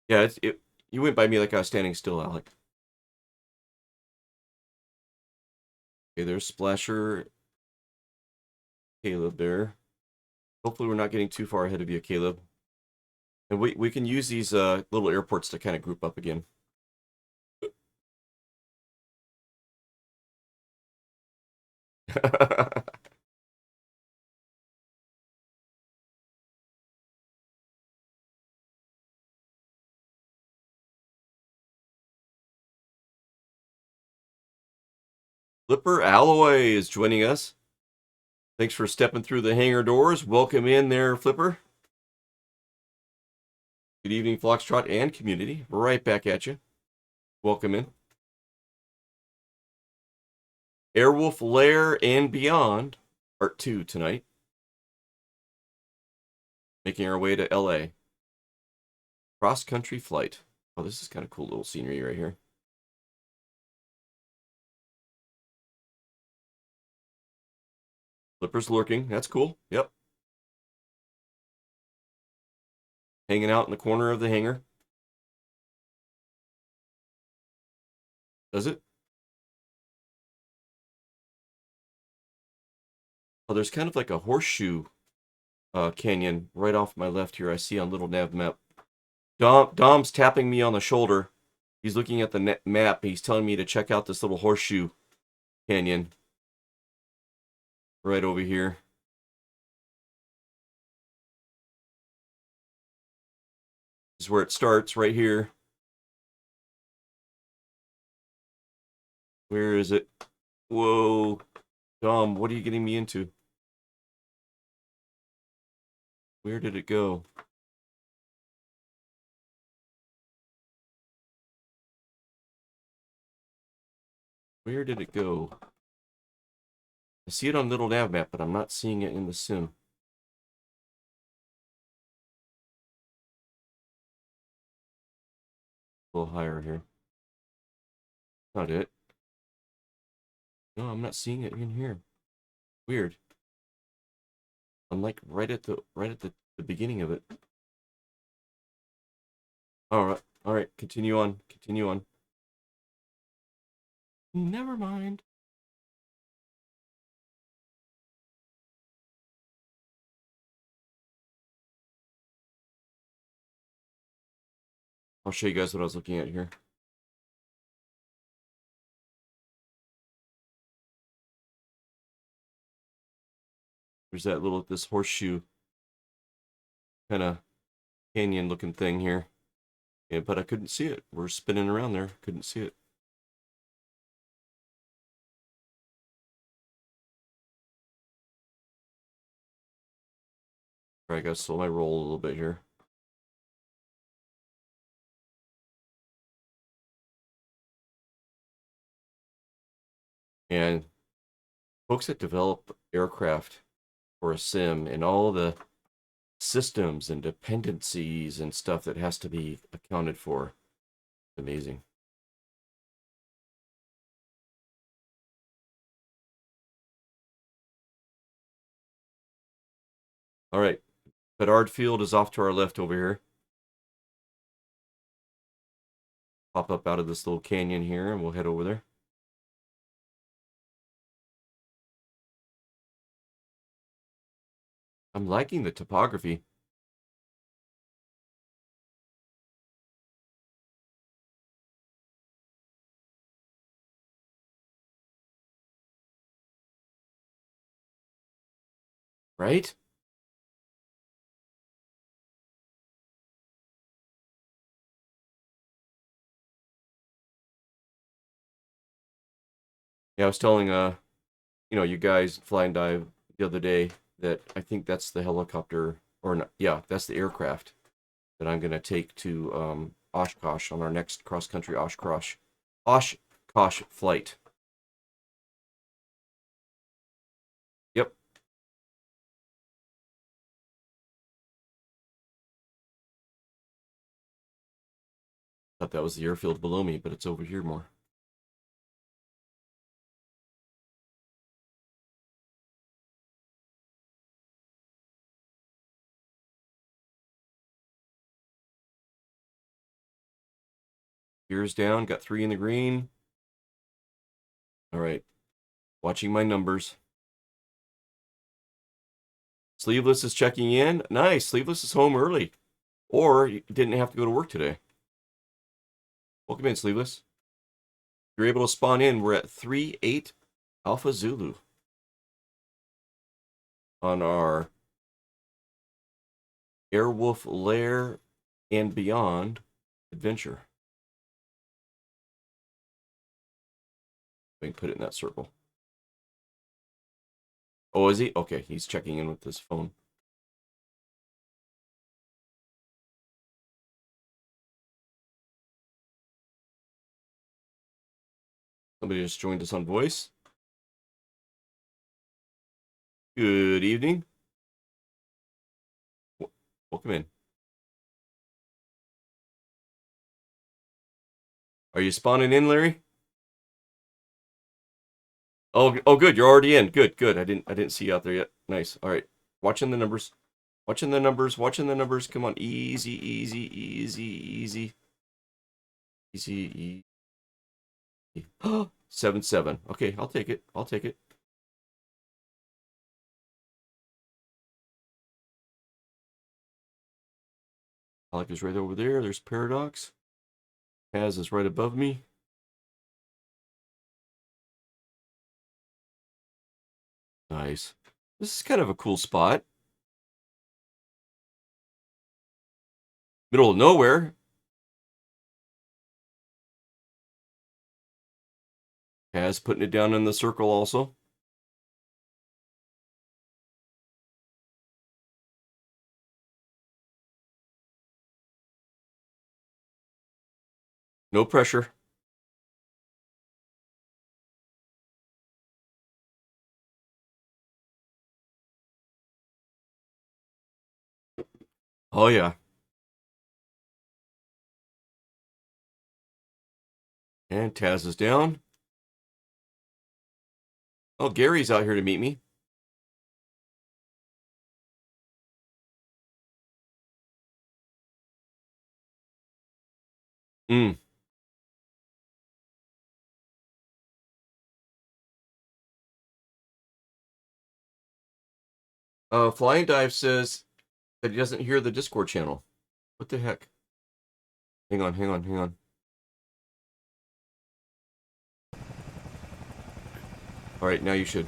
Yeah, you went by me like I was standing still, Alec. Okay, there's Splasher. Caleb there. Hopefully we're not getting too far ahead of you, Caleb. And we can use these little airports to kind of group up again. Flipper Alloy is joining us. Thanks for stepping through the hangar doors. Welcome in there, Flipper. Good evening, Foxtrot and community. We're right back at you. Welcome in. Airwolf Lair and Beyond, Part 2 tonight. Making our way to LA. Cross-country flight. Oh, this is kind of cool little scenery right here. Flippers lurking. That's cool. Yep. Hanging out in the corner of the hangar. Does it? Oh, there's kind of like a horseshoe canyon right off my left here. I see on little nav map. Dom's tapping me on the shoulder. He's looking at the map. He's telling me to check out this little horseshoe canyon right over here. This is where it starts, right here. Where is it? Whoa. Dom, what are you getting me into? Where did it go? Where did it go? I see it on little nav map, but I'm not seeing it in the sim. A little higher here. Not it. No, I'm not seeing it in here. Weird. I'm like right at the beginning of it. All right. Continue on. Never mind. I'll show you guys what I was looking at here. There's this horseshoe kind of canyon looking thing here. Yeah, but I couldn't see it. We're spinning around there. Couldn't see it. All right, guys, slow my roll a little bit here. And folks that develop aircraft for a sim and all the systems and dependencies and stuff that has to be accounted for. Amazing. All right. Bedard Field is off to our left over here. Pop up out of this little canyon here and we'll head over there. I'm liking the topography. Right? Yeah, I was telling you guys flying dive the other day that I think that's the helicopter or not, yeah, that's the aircraft that I'm gonna take to Oshkosh on our next cross-country Oshkosh flight. Yep. Thought that was the airfield below me, but it's over here more. Gears down, got 3 in the green. All right. Watching my numbers. Sleeveless is checking in. Nice. Sleeveless is home early. Or you didn't have to go to work today. Welcome in, Sleeveless. If you're able to spawn in, we're at 3-8 Alpha Zulu. On our Airwolf Lair and Beyond adventure. We can put it in that circle. Oh, is he? Okay, he's checking in with his phone. Somebody just joined us on voice. Good evening. Welcome in. Are you spawning in, Larry? Oh, good. You're already in. Good. I didn't see you out there yet. Nice. All right. Watching the numbers. Watching the numbers. Come on. Easy. 7-7. Okay, I'll take it. Alec is right over there. There's Paradox. Kaz is right above me. Nice. This is kind of a cool spot. Middle of nowhere. Kaz putting it down in the circle also. No pressure. Oh, yeah. And Taz is down. Oh, Gary's out here to meet me. Flying Dive says that he doesn't hear the Discord channel. What the heck? Hang on. All right, now you should.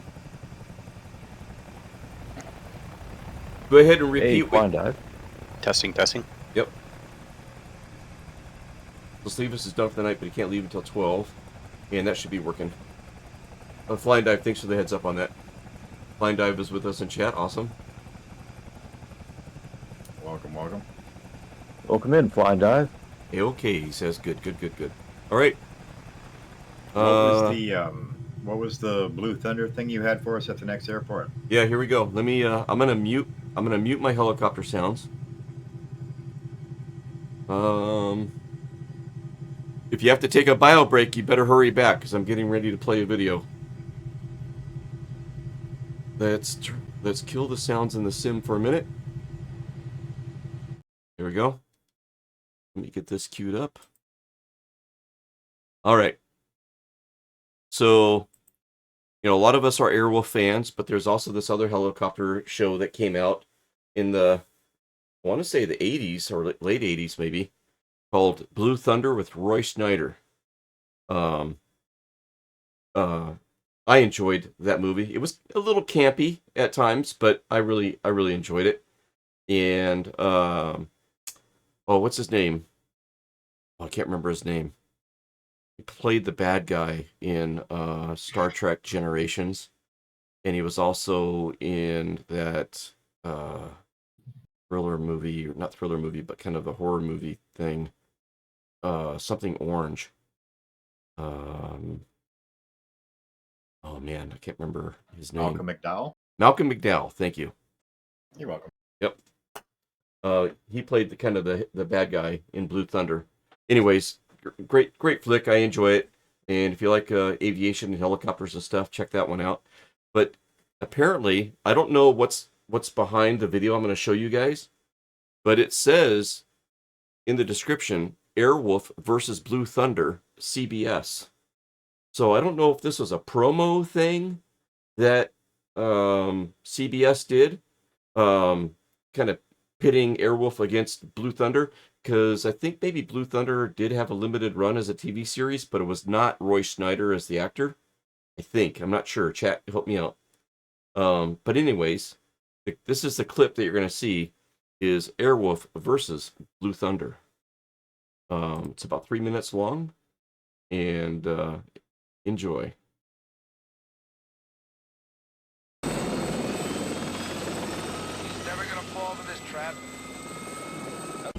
Go ahead and repeat. Hey, Flying Dive. Testing. Yep. So Sleeveless is done for the night, but he can't leave until 12. And that should be working. Flying Dive, thanks for the heads up on that. Flying Dive is with us in chat. Awesome. Welcome. Welcome in, Flying Dive. Okay, he says good. All right. What was the Blue Thunder thing you had for us at the next airport? Yeah, here we go. Let me. I'm gonna mute my helicopter sounds. If you have to take a bio break, you better hurry back because I'm getting ready to play a video. Let's kill the sounds in the sim for a minute. Here we go. Let me get this queued up. All right. So, a lot of us are Airwolf fans, but there's also this other helicopter show that came out in the, I want to say the 80s or late 80s maybe, called Blue Thunder with Roy Schneider. I enjoyed that movie. It was a little campy at times, but I really enjoyed it. And what's his name? I can't remember his name. He played the bad guy in Star Trek Generations, and he was also in that thriller movie, not thriller movie, but kind of a horror movie thing. Something orange. Oh man, I can't remember his name. Malcolm McDowell. Malcolm McDowell. Thank you. You're welcome. Yep. He played the bad guy in Blue Thunder. Anyways, great flick. I enjoy it. And if you like aviation and helicopters and stuff, check that one out. But apparently, I don't know what's behind the video I'm going to show you guys, but it says in the description, Airwolf versus Blue Thunder, CBS. So I don't know if this was a promo thing that CBS did, kind of pitting Airwolf against Blue Thunder, because I think maybe Blue Thunder did have a limited run as a TV series, but it was not Roy Schneider as the actor. I think. I'm not sure. Chat, help me out. But anyways, this is the clip that you're going to see is Airwolf versus Blue Thunder. It's about 3 minutes long, and enjoy. He's never gonna fall for this trap.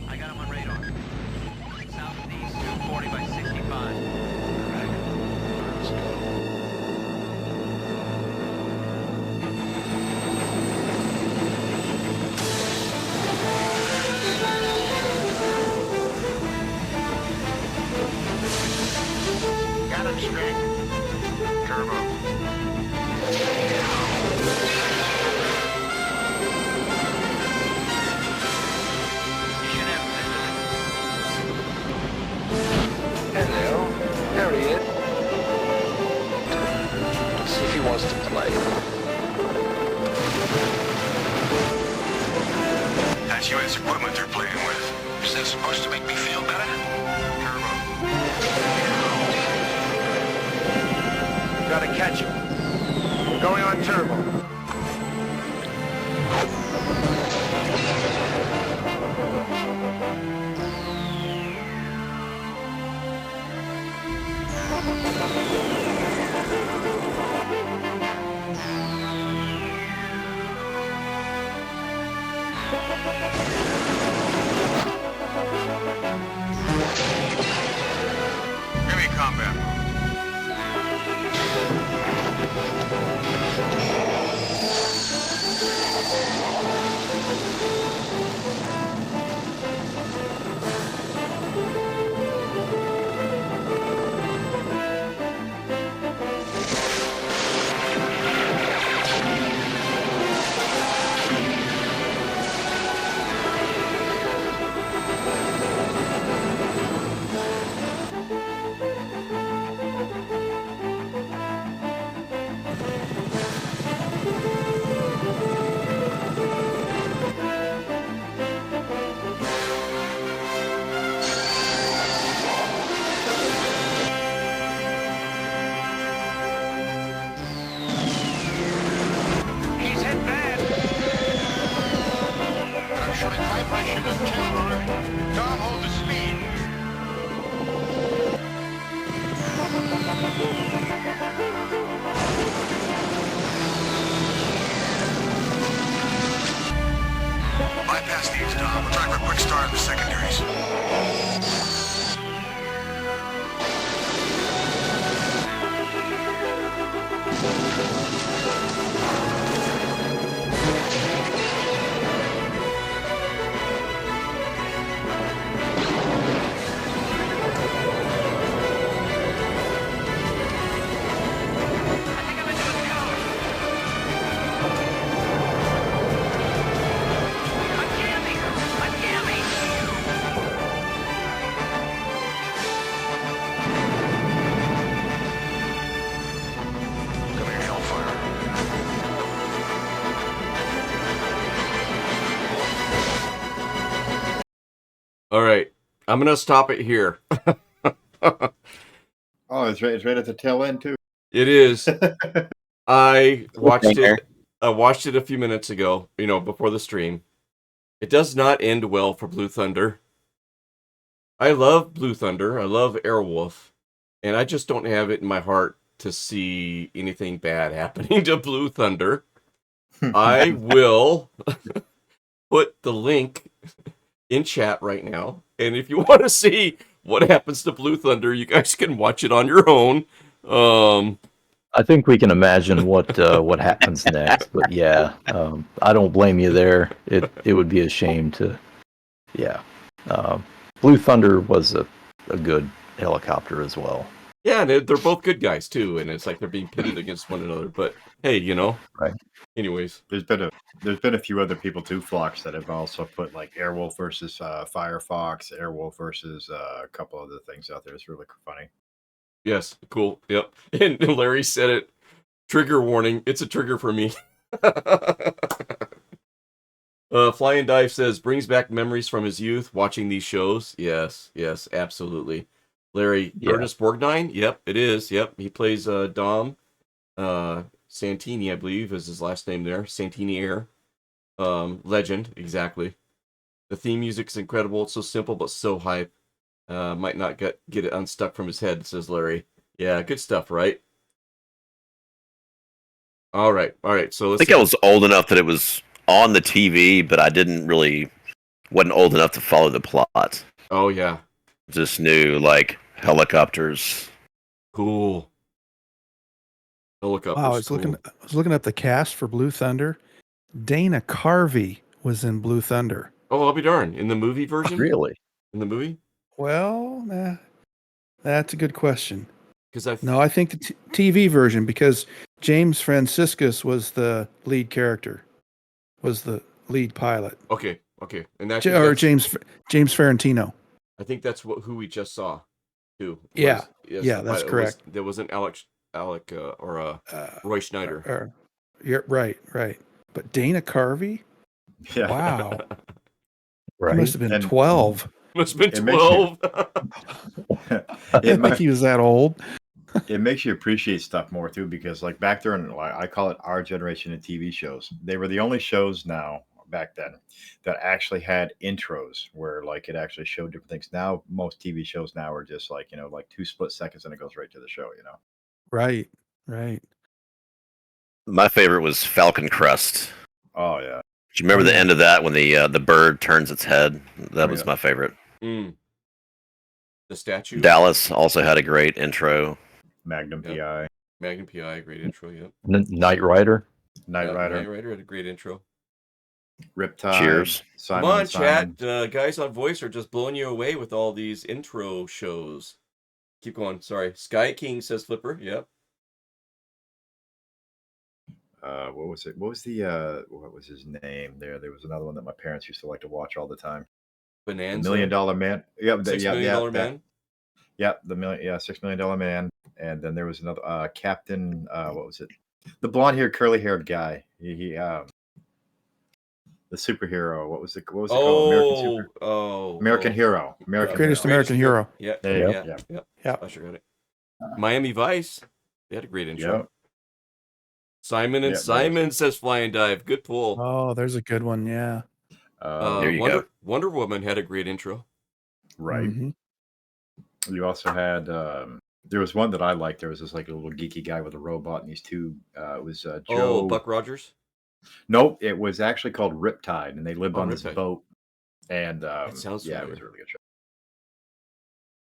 I got him on radar. Southeast 240 by 65. Let's go. Screen. Turbo. You should have Hello, there he is. Let's see if he wants to play. That's U.S. equipment they're playing with. Is that supposed to make me feel better? Turbo. Gotta catch him. We're going on turbo. Give me combat. He's hit bad. Actually, vibration of terror. Tom, hold the speed. Bypass these, Tom. We'll try for a quick start in the secondaries. I think I'm into his code. I'm jamming. I'm jamming. Come here, Hellfire. All right, I'm gonna stop it here. Oh, it's right at the tail end too. It is. I watched Cliffhanger. it. I watched it a few minutes ago. Before the stream. It does not end well for Blue Thunder. I love Blue Thunder. I love Airwolf, and I just don't have it in my heart to see anything bad happening to Blue Thunder. I will put the link in chat right now, and if you want to see what happens to Blue Thunder, you guys can watch it on your own. I think we can imagine what happens next, but yeah, I don't blame you there. It would be a shame to, yeah. Blue Thunder was a good helicopter as well. Yeah, and they're both good guys too, and it's like they're being pitted against one another. But hey, Right. Anyways, There's been a few other people too, Flocks, that have also put like Airwolf versus Firefox, Airwolf versus a couple other things out there. It's really funny. yes, cool, yep. And Larry said it. Trigger warning. It's a trigger for me. Fly and Dive says brings back memories from his youth watching these shows. Yes, absolutely. Larry, Yeah. Ernest Borgnine. Yep, it is. Yep, he plays Dom Santini, I believe, is his last name there. Santini Air. Legend, exactly. The theme music's incredible. It's so simple but so hype. Might not get it unstuck from his head, says Larry. Yeah, good stuff, right? All right. So let's I think I was old enough that it was on the TV, but I wasn't old enough to follow the plot. Oh yeah, Just knew like helicopters. cool. Helicopters. Wow, I was looking at the cast for Blue Thunder. Dana Carvey was in Blue Thunder. Oh, I'll be darned. In the movie version? Really? In the movie? Well, that's a good question. Because No, I think the TV version, because James Franciscus was the lead character, was the lead pilot. okay, and Or James Ferrantino. I think that's who we just saw, too. Yeah, Yes, yeah, that's correct. There wasn't Alec or Roy Schneider. Yeah, right. But Dana Carvey? Yeah. Wow. Right. He must have been And- 12. Must have been It makes you- 12. I didn't think he was that old. It makes you appreciate stuff more too, because like back during, I call it our generation of TV shows. They were the only shows now back then that actually had intros where like it actually showed different things. Now most TV shows now are just like, like 2 split seconds and it goes right to the show. Right. My favorite was Falcon Crest. Oh yeah. Do you remember Oh, the yeah. end of that when the bird turns its head? That Oh, was yeah. my favorite. The statue. Dallas also had a great intro. Magnum Yep. PI, Magnum PI, great intro. Yep. Knight Rider. Knight Yeah, Rider, Knight Rider had a great intro. Riptide. Cheers. Simon Come on, and Simon. chat. Guys on voice are just blowing you away with all these intro shows. Keep going. Sorry. Sky King says Flipper. Yep. What was it? What was his name? There was another one that my parents used to like to watch all the time. The Bonanza. $1 Million Man. Yep, $6 million man. Yep, $6 Million Man. And then there was another Captain. What was it? The blonde-haired, curly-haired guy. He the superhero. What was it called? American Hero. Greatest American Hero. Yeah. There you Yeah. go. Yeah. Yeah. I sure got it. Miami Vice. They had a great intro. Yep. Simon and Yeah, Simon says Fly and Dive. Good pull. Oh, there's a good one. Yeah. There you go. Wonder Woman had a great intro. Right. Mhm. You also had there was one that I liked. There was this like a little geeky guy with a robot and these two. It was Joe. Oh, Buck Rogers. Nope, it was actually called Riptide, and they lived on this Riptide. boat. And That sounds yeah, it familiar. was a really good show.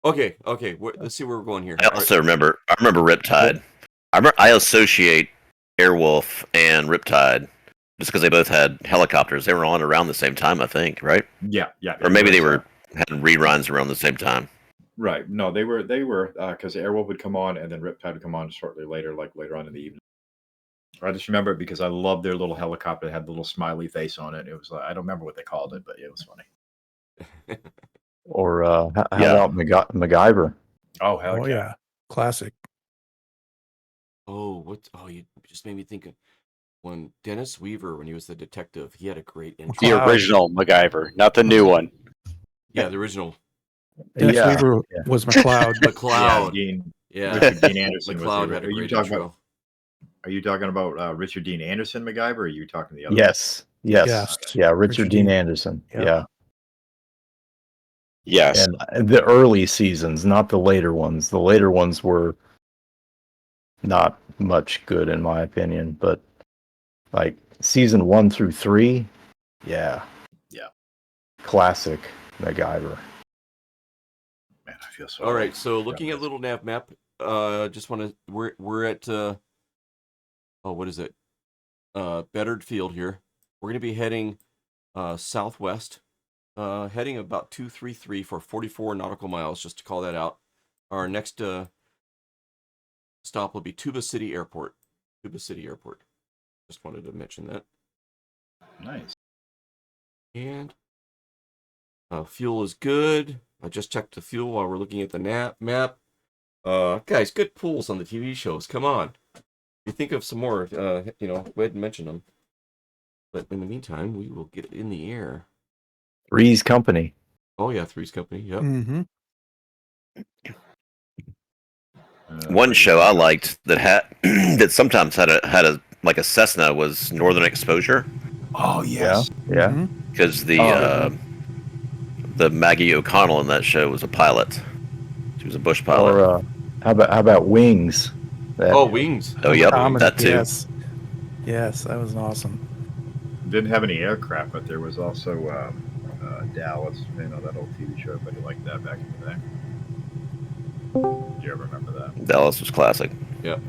Okay. Let's see where we're going here. I also remember Riptide. I associate Airwolf and Riptide just because they both had helicopters. They were on around the same time, I think, right? Yeah. Or maybe they were having reruns around the same time. Right. No, they were because Airwolf would come on and then Riptide would come on shortly later, like later on in the evening. I just remember it because I loved their little helicopter. It had the little smiley face on it. It was like, I don't remember what they called it, but it was funny. Or how about MacGyver? Oh hell Oh, yeah. Classic. Oh, you just made me think of when Dennis Weaver, when he was the detective, he had a great intro. The original MacGyver, not the new one. Yeah, the original. Dennis Yeah. Weaver was McLeod. McLeod. Yeah, Yeah. Richard Dean Anderson was McLeod the- had a are you great talking intro. about? Are you talking about Richard Dean Anderson MacGyver, or are you talking the other? Yes. Yes. Yeah, Richard Dean Dean. Anderson. Yep. Yeah. Yes. And the early seasons, not the later ones. The later ones were not much good in my opinion, but like season 1 through 3, yeah. Classic MacGyver. Man, I feel so. All right, so looking Yeah. at little nav map, just want to we're at what is it? Bedard Field here. We're going to be heading southwest, heading about 233 for 44 nautical miles, just to call that out. Our next stop will be Tuba City Airport. Just wanted to mention that. Nice. And fuel is good. I just checked the fuel while we're looking at the map. Guys, good pulls on the TV shows. Come on. If you think of some more, go ahead and mention them. But in the meantime, we will get in the air. Three's Company. Oh yeah, Three's Company. Yep. Mm-hmm. One show I liked that had that sometimes had a like a Cessna was Northern Exposure. Oh yes. Yeah. Mm-hmm. Because the Maggie O'Connell in that show was a pilot. She was a bush pilot. Or how about Wings? That- Wings. Oh, yep, Comedy, that too. Yes, that was awesome. Didn't have any aircraft, but there was also Dallas. That old TV show. Everybody liked that back in the day. Do you ever remember that? Dallas was classic. Yep.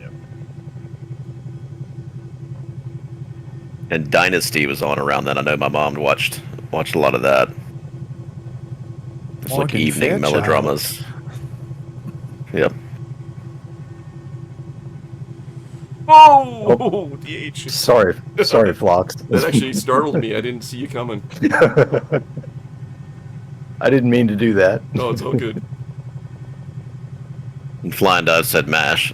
And Dynasty was on around then. I know my mom watched a lot of that. It's like Morgan evening Fairchild. melodramas. Yep. Oh, DH. Sorry, Phlox. That actually startled me. I didn't see you coming. I didn't mean to do that. No, it's all good. And Flying Dutch said MASH.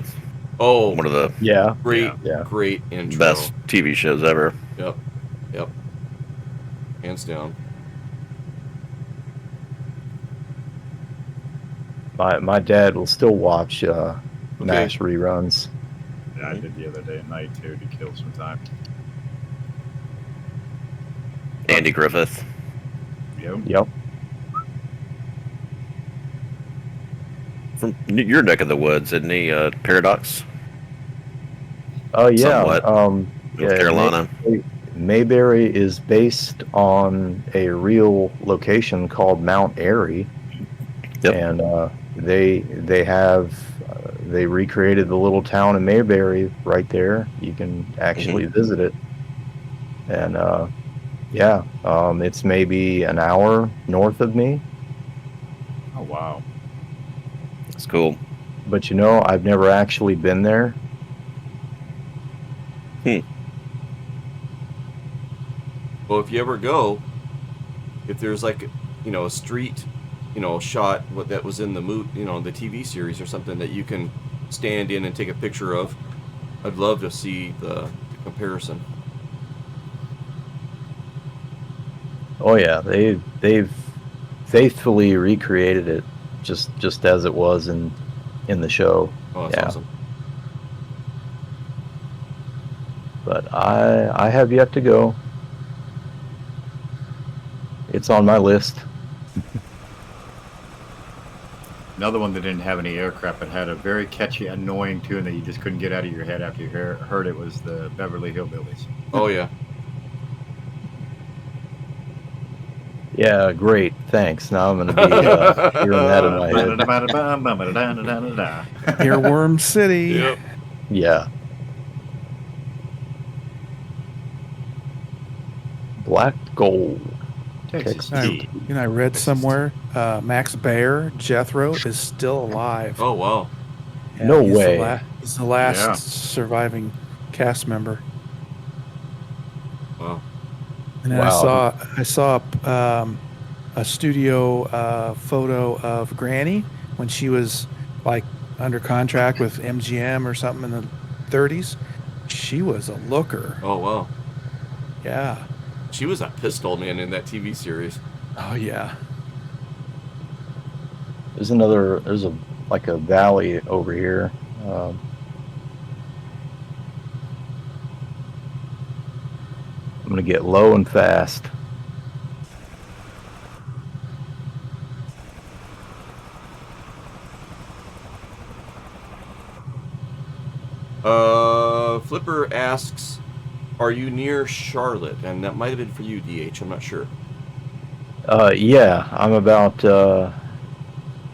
Oh, One of the Yeah, great, yeah. great intro. best TV shows ever. Yep. Hands down. My dad will still watch MASH reruns. Yeah, I did the other day at night too to kill some time. Andy Griffith. Yep. From your neck of the woods, isn't he? Paradox. Oh yeah. Somewhat. North Carolina. Mayberry is based on a real location called Mount Airy. Yep. And they recreated the little town in Mayberry right there. You can actually visit it. And it's maybe an hour north of me. Oh wow. That's cool. But I've never actually been there. Well, if you ever go, if there's like, a street, shot that was in the the TV series or something that you can stand in and take a picture of, I'd love to see the comparison. Oh yeah, they've faithfully recreated it just as it was in the show. Oh, that's awesome. But I have yet to go. It's on my list. Another one that didn't have any aircraft but had a very catchy, annoying tune that you just couldn't get out of your head after you heard it was the Beverly Hillbillies. Oh yeah. Yeah, great. Thanks. Now I'm going to be hearing that in my head. Earworm City. Yep. Yeah. Black Gold. Texas I read somewhere Max Baer, Jethro, is still alive. Oh wow. Yeah, No he's way. He's the last Yeah. surviving cast member. Wow. And then Wow. I saw a studio photo of Granny when she was like under contract with MGM or something in the 30s. She was a looker. Oh wow. Yeah. She was a pistol man in that TV series. Oh yeah. There's a valley over here. I'm going to get low and fast. Flipper asks, are you near Charlotte? And that might have been for you, DH. I'm not sure. Yeah, I'm about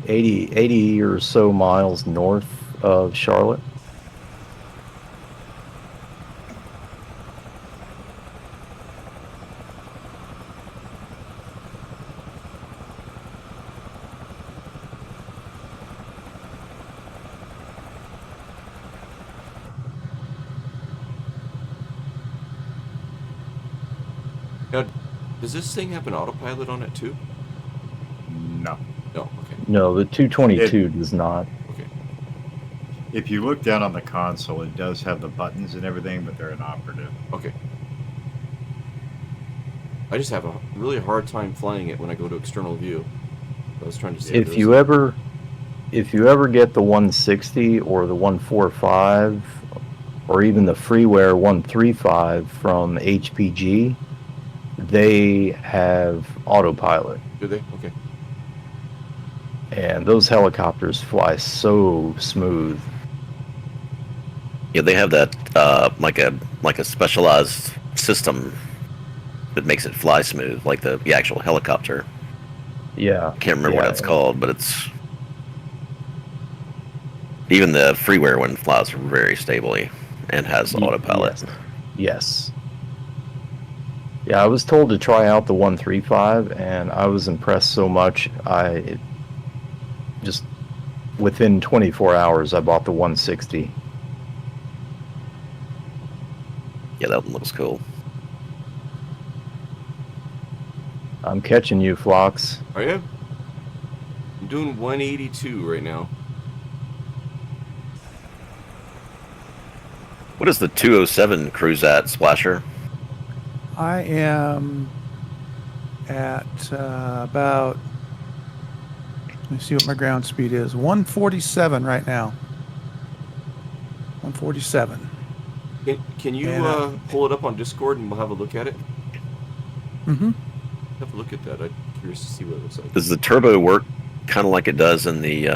80 or so miles north of Charlotte. Now, does this thing have an autopilot on it too? No. No. Okay. No, the 222 does not. Okay. If you look down on the console, it does have the buttons and everything, but they're inoperative. Okay. I just have a really hard time flying it when I go to external view. I was trying to see If you ever get the 160 or the 145 or even the Freeware 135 from HPG, they have autopilot. Do they? Okay. And those helicopters fly so smooth. Yeah, they have that like a specialized system that makes it fly smooth, like the actual helicopter. Yeah. I can't remember what that's called, but it's even the Freeware one flies very stably and has autopilot. Yes. Yeah, I was told to try out the 135, and I was impressed so much. Just within 24 hours, I bought the 160. Yeah, that one looks cool. I'm catching you, Phlox. Are you? I'm doing 182 right now. What is the 207 cruise at, Splasher? I am at about. Let me see what my ground speed is. 147 right now. 147. Can you And, pull it up on Discord and we'll have a look at it? Mm-hmm. Have a look at that. I'm curious to see what it looks like. Does the turbo work kind of like it does in the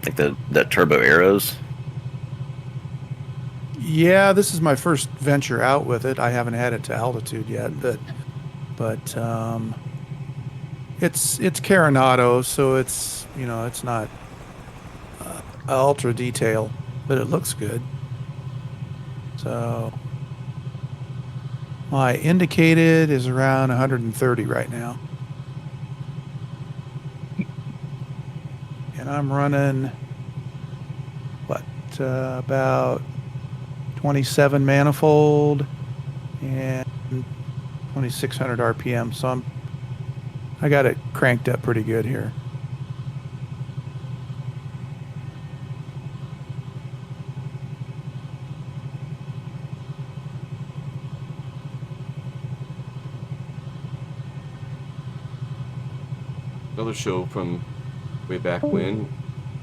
like the turbo arrows? Yeah, this is my first venture out with it. I haven't had it to altitude yet, but it's Carenado, so it's it's not ultra detail, but it looks good. So my indicated is around 130 right now, and I'm running about 27 manifold and 2600 RPM. So I got it cranked up pretty good here. Another show from way back when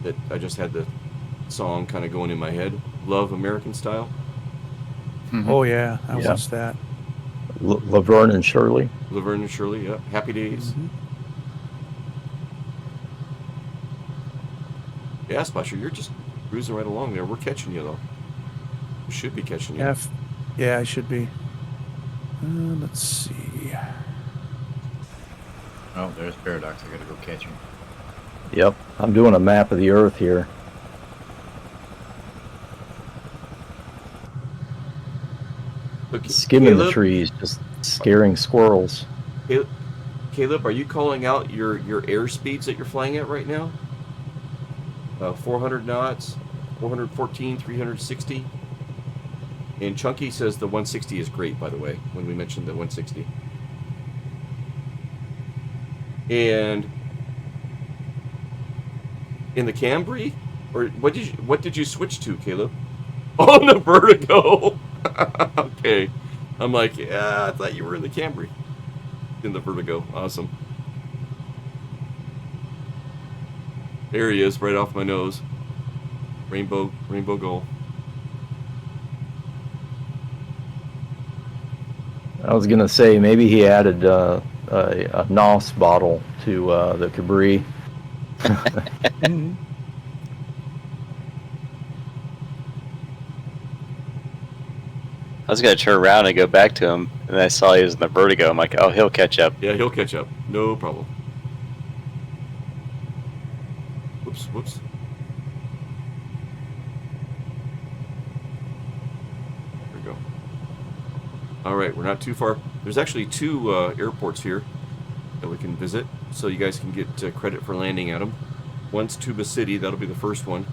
that I just had the song kind of going in my head. Love American Style. Mhm. Oh yeah, I Yeah. watched that. Laverne and Shirley. Laverne and Shirley, yeah. Happy Days. Mhm. Yeah, Splasher, you're just cruising right along there. We're catching you, though. We should be catching you. Yeah, yeah, I should be. Let's see. Oh, there's Paradox. I gotta go catch him. Yep. I'm doing a map of the Earth here. Okay, Skimming the trees, just scaring squirrels. Caleb, are you calling out your air speeds that you're flying at right now? 400 knots, 414, 360. And Chunky says the 160 is great, by the way, when we mentioned the 160. And in the Camry? Or what did you switch to, Caleb? Oh, the Vertigo! Okay. I'm like, yeah, I thought you were in the Camry. In the Vertigo. Awesome. There he is, right off my nose. Rainbow goal. I was gonna say maybe he added a NOS bottle to the Cabri. Mhm. I was gonna turn around and go back to him, and I saw he was in the Vertigo. I'm like, oh, he'll catch up. Yeah, he'll catch up. No problem. Whoops. There we go. All right, we're not too far. There's actually two airports here that we can visit, so you guys can get credit for landing at them. One's Tuba City. That'll be the first one.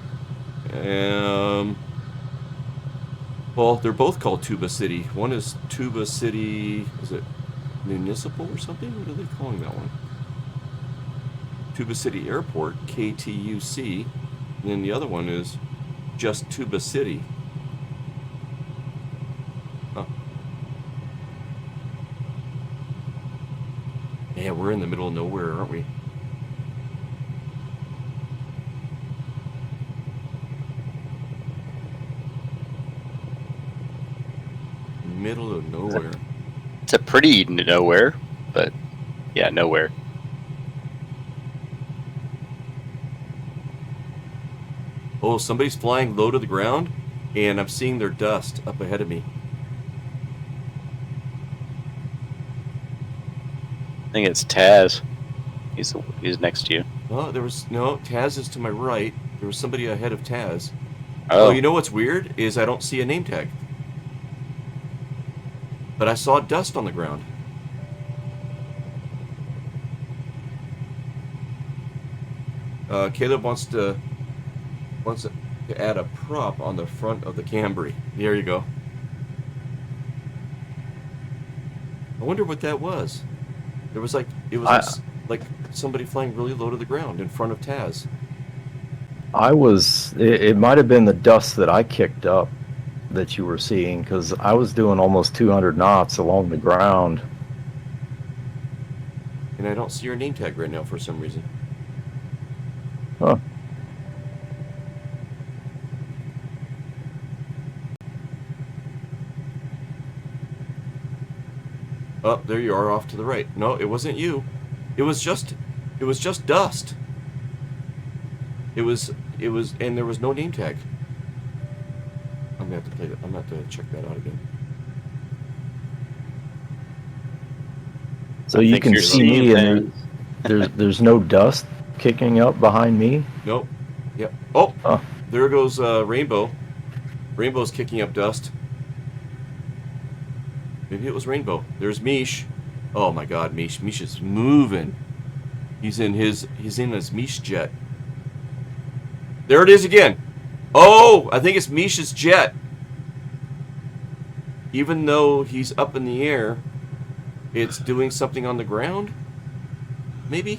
Well, they're both called Tuba City. One is Tuba City. Is it municipal or something? What are they calling that one? Tuba City Airport, KTUC. And then the other one is just Tuba City. Huh. Yeah, we're in the middle of nowhere, aren't we? Middle of nowhere. It's a pretty nowhere, but yeah, nowhere. Oh, somebody's flying low to the ground, and I'm seeing their dust up ahead of me. I think it's Taz. He's next to you. Oh, Taz is to my right. There was somebody ahead of Taz. Oh, Oh, you know what's weird is I don't see a name tag. But I saw dust on the ground. Caleb wants to add a prop on the front of the Camry. There you go. I wonder what that was. There was like like somebody flying really low to the ground in front of Taz. It might have been the dust that I kicked up that you were seeing, because I was doing almost 200 knots along the ground. And I don't see your name tag right now for some reason. Huh. Oh, there you are off to the right. No, it wasn't you. It was just dust. It was, and there was no name tag. I'm gonna have to play that. I'm gonna have to check that out again. So you can see me, and there's no dust kicking up behind me. Nope. Yep. Oh, Huh. there goes Rainbow. Rainbow's kicking up dust. Maybe it was Rainbow. There's Mish. Oh my God, Mish. Mish is moving. He's in his Mish jet. There it is again. Oh, I think it's Mish's jet. Even though he's up in the air, it's doing something on the ground? Maybe?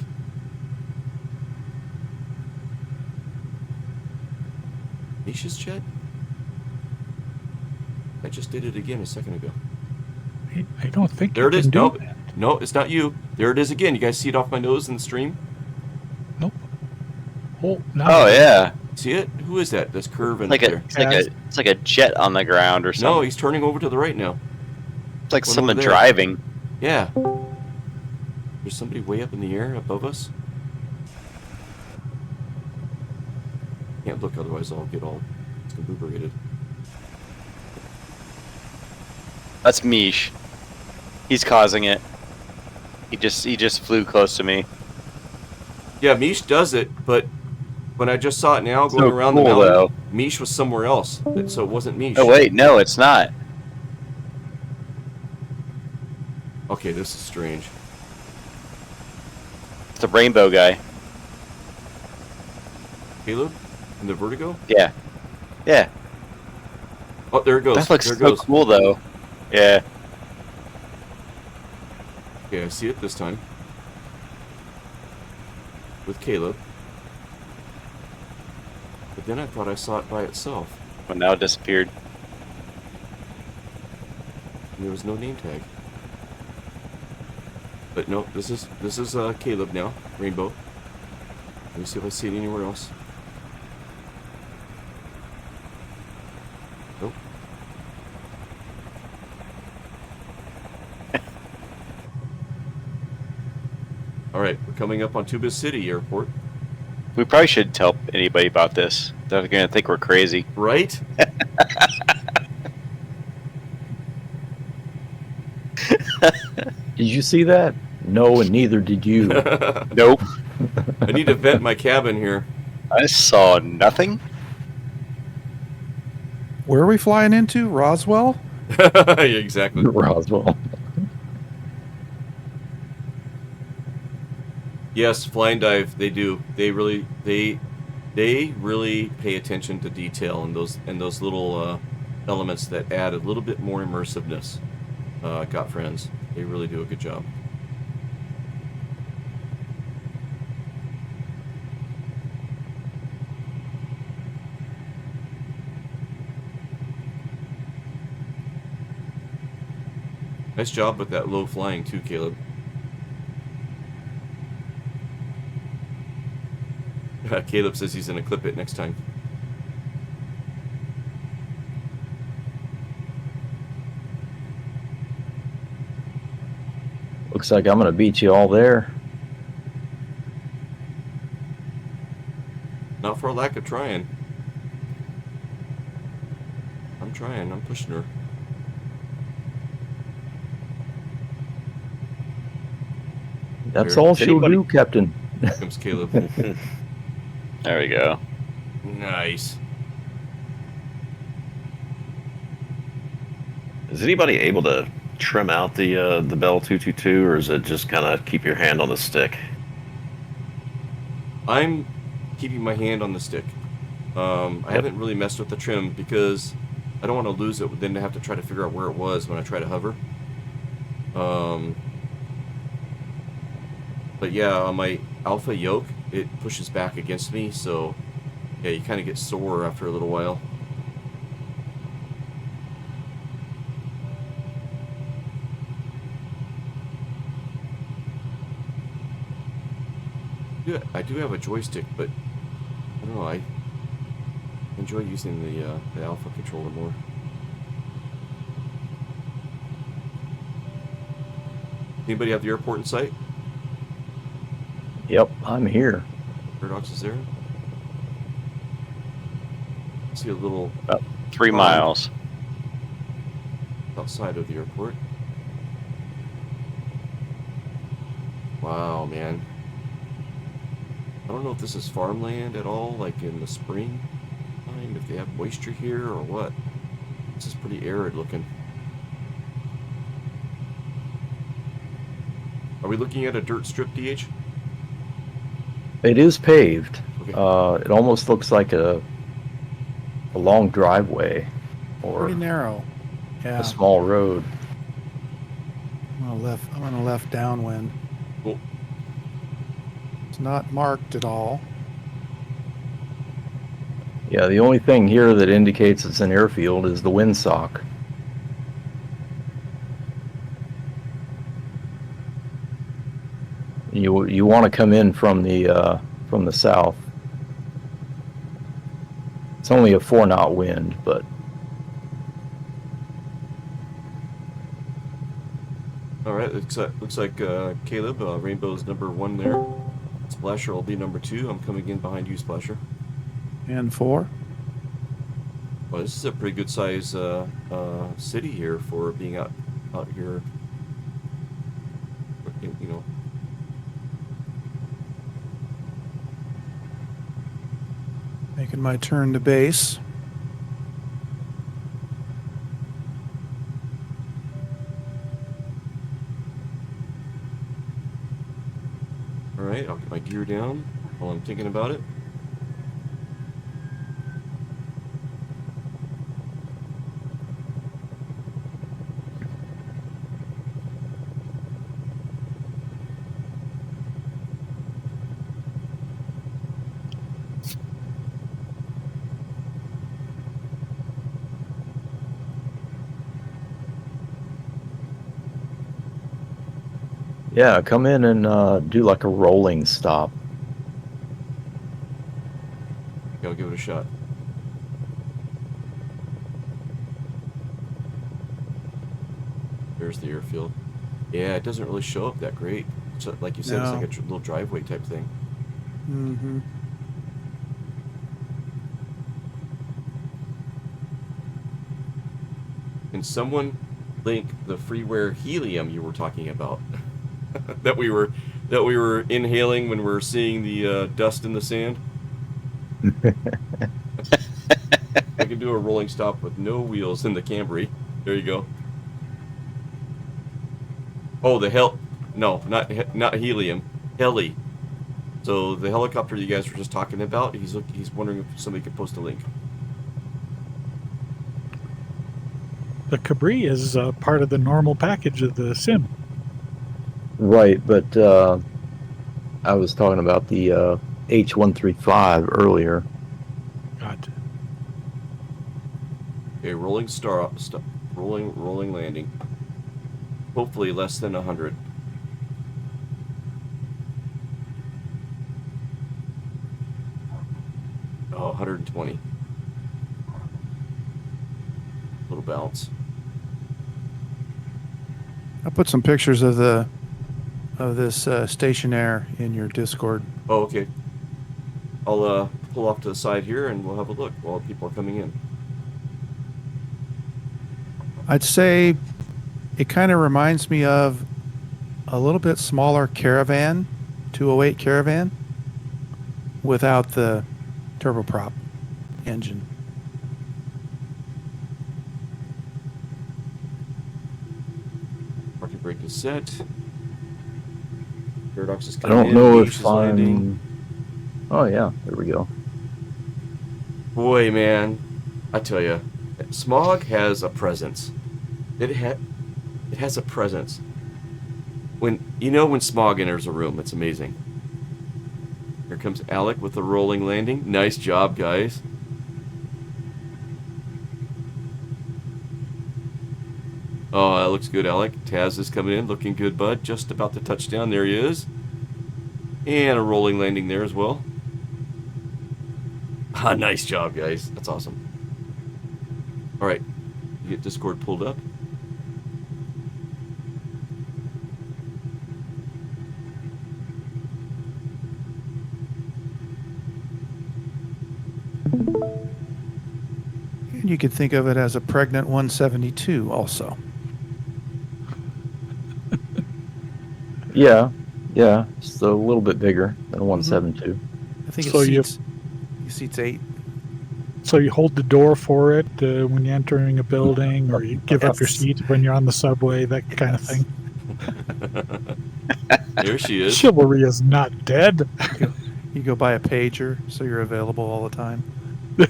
Mish's jet? I just did it again a second ago. I don't think there it is. Nope. No, it's not you. There it is again. You guys see it off my nose in the stream? Nope. Oh, no. Oh yeah. See it? Who is that? That's curving Like there. it's like a jet on the ground or something. No, he's turning over to the right now. It's like Going someone over there. driving. Yeah. There's somebody way up in the air above us. Can't look, otherwise I'll get all discombobulated. That's Mish. He's causing it. He just flew close to me. Yeah, Mish does it, but when I just saw it now going So around cool, the mountain, though. Mish was somewhere else, so it wasn't Mish. Oh wait, no, it's not. Okay, this is strange. It's the rainbow guy. Caleb? In the Vertigo? Yeah. Yeah. Oh, there it goes. That looks there it so goes. cool though. Yeah. Okay, I see it this time. With Caleb. But then I thought I saw it by itself. But now it disappeared. And there was no name tag. But no, this is Caleb now, Rainbow. Let me see if I see it anywhere else. Nope. All right, we're coming up on Tuba City Airport. We probably shouldn't tell anybody about this. They're gonna think we're crazy. Right? Did you see that? No, and neither did you. Nope. I need to vent my cabin here. I saw nothing. Where are we flying into? Roswell? Yeah, exactly. Roswell. Yes, flying dive. They do. They really pay attention to detail and those little elements that add a little bit more immersiveness. Got friends. They really do a good job. Nice job with that low flying too, Caleb. Caleb says he's gonna clip it next time. Looks like I'm gonna beat you all there. Not for a lack of trying. I'm trying. I'm pushing her. That's There. all she'll do, Captain. Here comes Caleb. There we go. Nice. Is anybody able to trim out the Bell 222, or is it just kind of keep your hand on the stick? I'm keeping my hand on the stick. I haven't really messed with the trim because I don't want to lose it, then to have to try to figure out where it was when I try to hover. But yeah, on my alpha yoke, it pushes back against me, so yeah, you kind of get sore after a little while. Yeah, I do have a joystick, but I don't know, I enjoy using the alpha controller more. Anybody have the airport in sight? Yep, I'm here. Paradox is there. I see a little About 3 pond miles. outside of the airport. Wow, man. I don't know if this is farmland at all, like in the spring time, if they have moisture here or what. This is pretty arid looking. Are we looking at a dirt strip, DH? It is paved. Okay. It almost looks like a long driveway or Pretty narrow. Yeah. a small road. I'm on a left downwind. Cool. It's not marked at all. Yeah, the only thing here that indicates it's an airfield is the windsock. You want to come in from the south. It's only a 4-knot wind, but All right, looks like Caleb, Rainbow's number 1 there. Splasher will be number 2. I'm coming in behind you, Splasher. And 4. Well, this is a pretty good size city here for being out here. You know. Making my turn to base. All right, I'll get my gear down while I'm thinking about it. yeah, come in and do like a rolling stop. Okay, I'll give it a shot. There's the airfield. Yeah, it doesn't really show up that great. So, like you said, No. it's like a little driveway type thing. Mm-hmm. Can someone link the freeware helium you were talking about that we were inhaling when we were seeing the dust in the sand? I can do a rolling stop with no wheels in the Camry. There you go. Oh, no, not helium, heli. So the helicopter you guys were just talking about, he's wondering if somebody could post a link. The Cabri is part of the normal package of the sim. Right, but I was talking about the H135 earlier. Gotcha. A rolling rolling landing. Hopefully less than 100. Oh, 120. Little bounce. I put some pictures of this stationaire in your Discord. Oh, okay. I'll pull off to the side here and we'll have a look while people are coming in. I'd say it kind of reminds me of a little bit smaller Caravan, 208 Caravan, without the turboprop engine. Parking brake is set. Paradox is I coming don't in. know Leash if is landing. Oh yeah, there we go. Boy, man, I tell you, smog has a presence. It has a presence. when smog enters a room, it's amazing. Here comes Alec with the rolling landing. Nice job, guys. Oh, that looks good, Alec. Taz is coming in, looking good, bud. Just about to touch down. There he is. And a rolling landing there as well. Ah, nice job, guys. That's awesome. All right, get Discord pulled up. And you could think of it as a pregnant 172 also. Yeah, it's a little bit bigger than a 172. I think So it seats 8. So you hold the door for it when you're entering a building, or you give up your Yes. seat when you're on the subway, that kind of thing. There she is. Chivalry is not dead. You go buy a pager so you're available all the time. It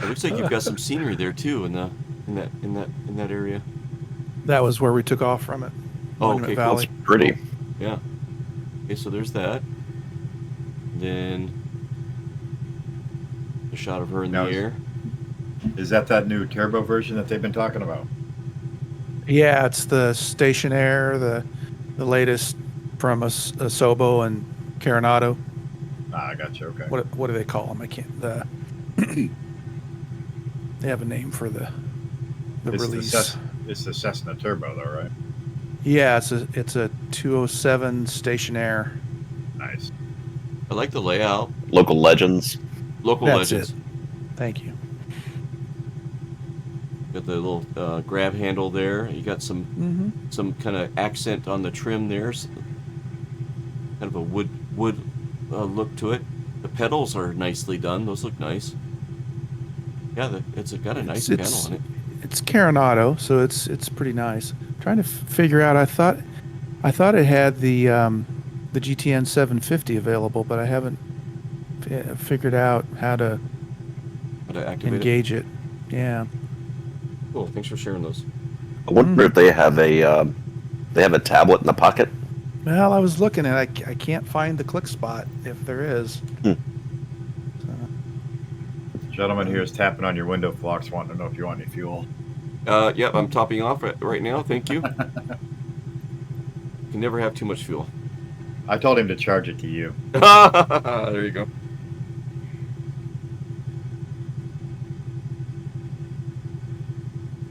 looks like you've got some scenery there too in that area. That was where we took off from it. Oh, Monument okay, cool. Valley. Pretty. Yeah. Okay, so there's that. Then a shot of her in Now, the air. Is that new turbo version that they've been talking about? Yeah, it's the Station Air, the latest from Asobo and Coronado. Ah, I got you. Okay. What do they call them? I can't. They have a name for the release. It's the Cessna Turbo, though, right? Yeah, it's a 207 Station Air. Nice. I like the layout. Local legends. Local That's legends. it. Thank you. Got the little grab handle there. You got some kind of accent on the trim there. Kind of a wood look to it. The pedals are nicely done. Those look nice. Yeah, it's got a nice panel on it. It's Coronado, so it's pretty nice. I'm trying to figure out. I thought it had the GTN 750 available, but I haven't figured out how to activate engage it. Yeah. Cool. Thanks for sharing those. I wonder if they have a tablet in the pocket. Well, I was looking and I can't find the click spot if there is. Gentleman here is tapping on your window flocks, wanting to know if you want any fuel. Yep, I'm topping off right now. Thank you. You can never have too much fuel. I told him to charge it to you. There you go.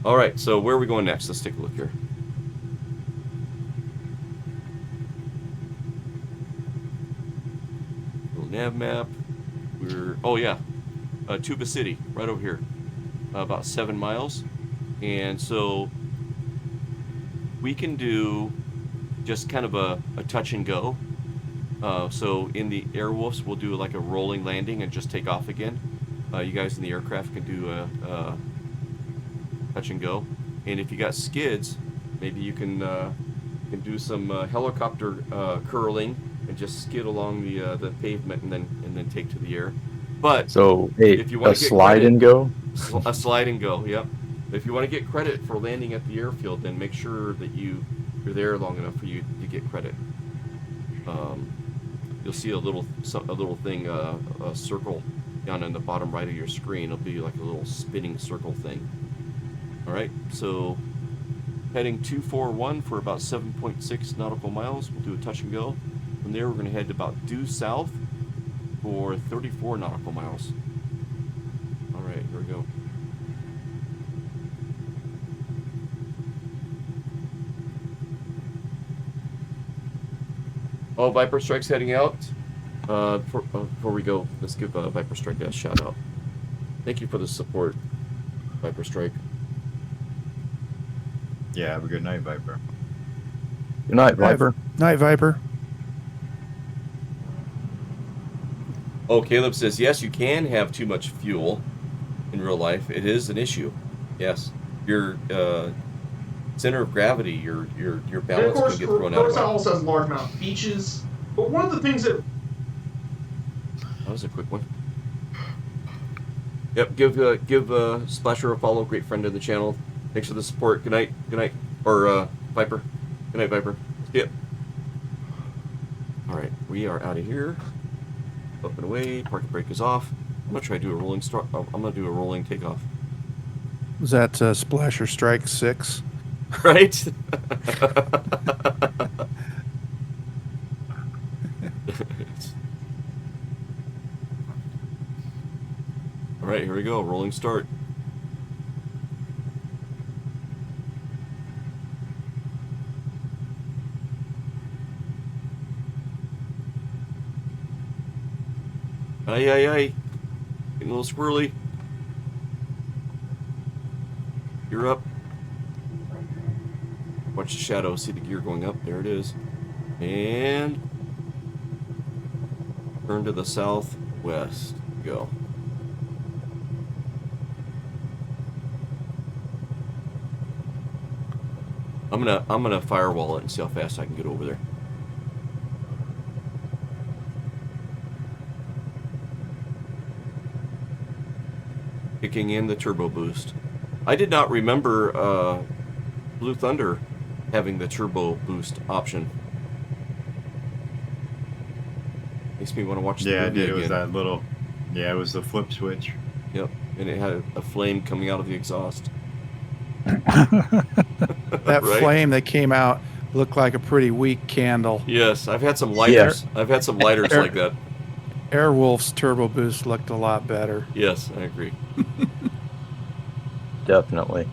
All right, so where are we going next? Let's take a look here. Little nav map. Tuba City, right over here, about 7 miles. And so we can do just kind of a touch and go. So in the AirWolf's, we'll do like a rolling landing and just take off again. You guys in the aircraft can do a touch and go. And if you got skids, maybe you can do some helicopter curling and just skid along the pavement and then take to the air. But so if you want a slide and go, a slide and go, yep. If you want to get credit for landing at the airfield, then make sure that you're there long enough for you to get credit. You'll see a little thing, a circle down in the bottom right of your screen. It'll be like a little spinning circle thing. All right, so heading 241 for about 7.6 nautical miles. We'll do a touch and go. From there, we're going to head about due south for 34 nautical miles. All right, here we go. Oh, Viper Strike's heading out. Before we go, let's give Viper Strike a shout out. Thank you for the support, Viper Strike. Yeah, have a good night, Viper. Good night, Viper. Night, Viper. Oh, Caleb says, yes, you can have too much fuel in real life. It is an issue. Yes. Your center of gravity, your balance can get thrown out of That also has a large amount of beaches. But one of the things that... That was a quick one. Yep, give Splasher a follow. Great friend of the channel. Thanks for the support. Good night. Good night. Or Viper. Good night, Viper. Yep. All right, we are out of here. Up and away. Parking brake is off. I'm gonna try to do a rolling start. I'm gonna do a rolling takeoff. Was that Splash or Strike 6? Right. All right, here we go. Rolling start. Aye, aye, aye. Getting a little squirrely. You're up. Watch the shadow. See the gear going up. There it is. And turn to the southwest. Go. I'm gonna firewall it and see how fast I can get over there. Kicking in the turbo boost. I did not remember Blue Thunder having the turbo boost option. Makes me want to watch the movie it again. was that little. Yeah, it was the flip switch. Yep, and it had a flame coming out of the exhaust. That Right? flame that came out looked like a pretty weak candle. Yes, I've had some lighters. I've had some lighters like that. AirWolf's turbo boost looked a lot better. Yes, I agree. Definitely.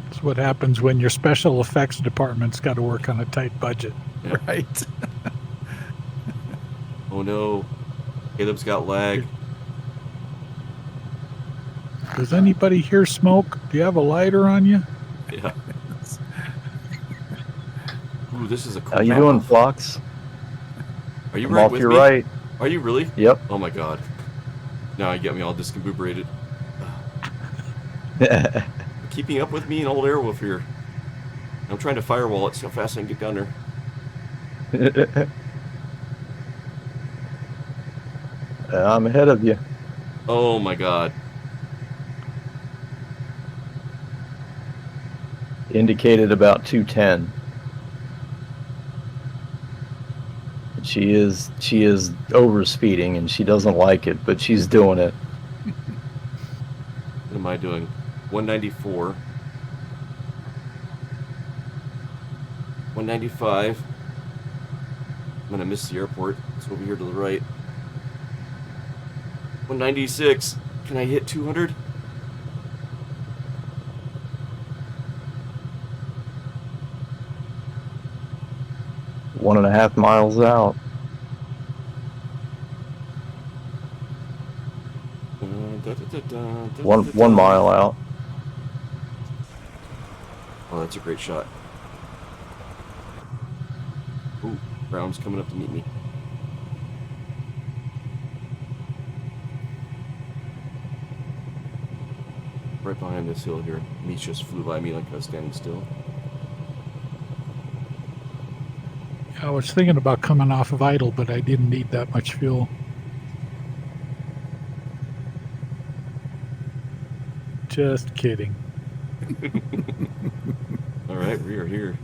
That's what happens when your special effects department's got to work on a tight budget. Yep. Right. Oh no, Caleb's got lag. Does anybody hear smoke? Do you have a lighter on you? Yeah. Ooh, this is a cool. How you doing, Flox? Are you I'm right off with your me? right. Are you really? Yep. Oh my god. Now you get me all discombobulated. Keeping up with me and old Airwolf here. I'm trying to firewall it, see how fast I can get down there. I'm ahead of you. Oh my god. Indicated about 210. She is over speeding and she doesn't like it, but she's doing it. What am I doing? 194. 195. I'm gonna miss the airport. It's over here to the right. 196. Can I hit 200? One and a half miles out. One mile out. Oh, that's a great shot. Ooh, Brown's coming up to meet me. Right behind this hill here. Meat just flew by me like I was standing still. I was thinking about coming off of idle, but I didn't need that much fuel. Just kidding. All right, we are here.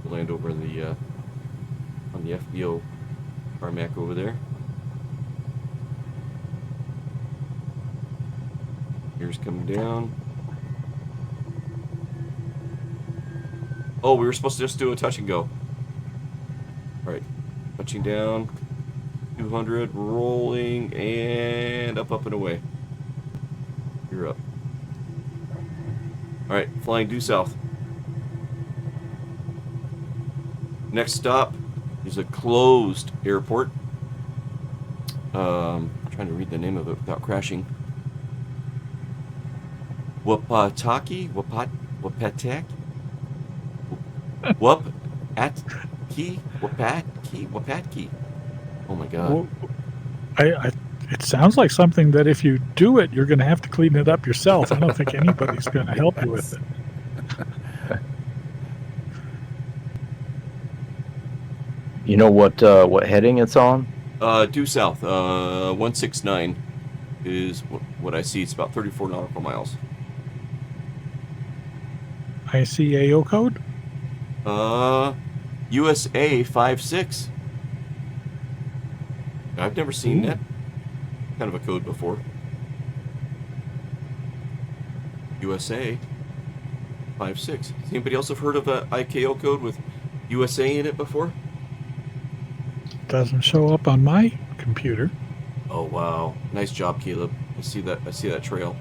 We'll land over the on the FBO tarmac over there. Here's coming down. Oh, we were supposed to just do a touch and go. All right, touching down. 200, rolling, and up, up, and away. You're up. All right, flying due south. Next stop is a closed airport. Trying to read the name of it without crashing. Wapataki? Wapatak? Wapatki? Oh my god. Well, it sounds like something that if you do it, you're going to have to clean it up yourself. I don't think anybody's going to help you with it. You know what heading it's on? Due south. 169 is what I see. It's about 34 nautical miles. ICAO code? USA 56. I've never seen that kind of a code before. USA 56. Has anybody else have heard of a ICAO code with USA in it before? Doesn't show up on my computer. Oh wow! Nice job, Caleb. I see that trail.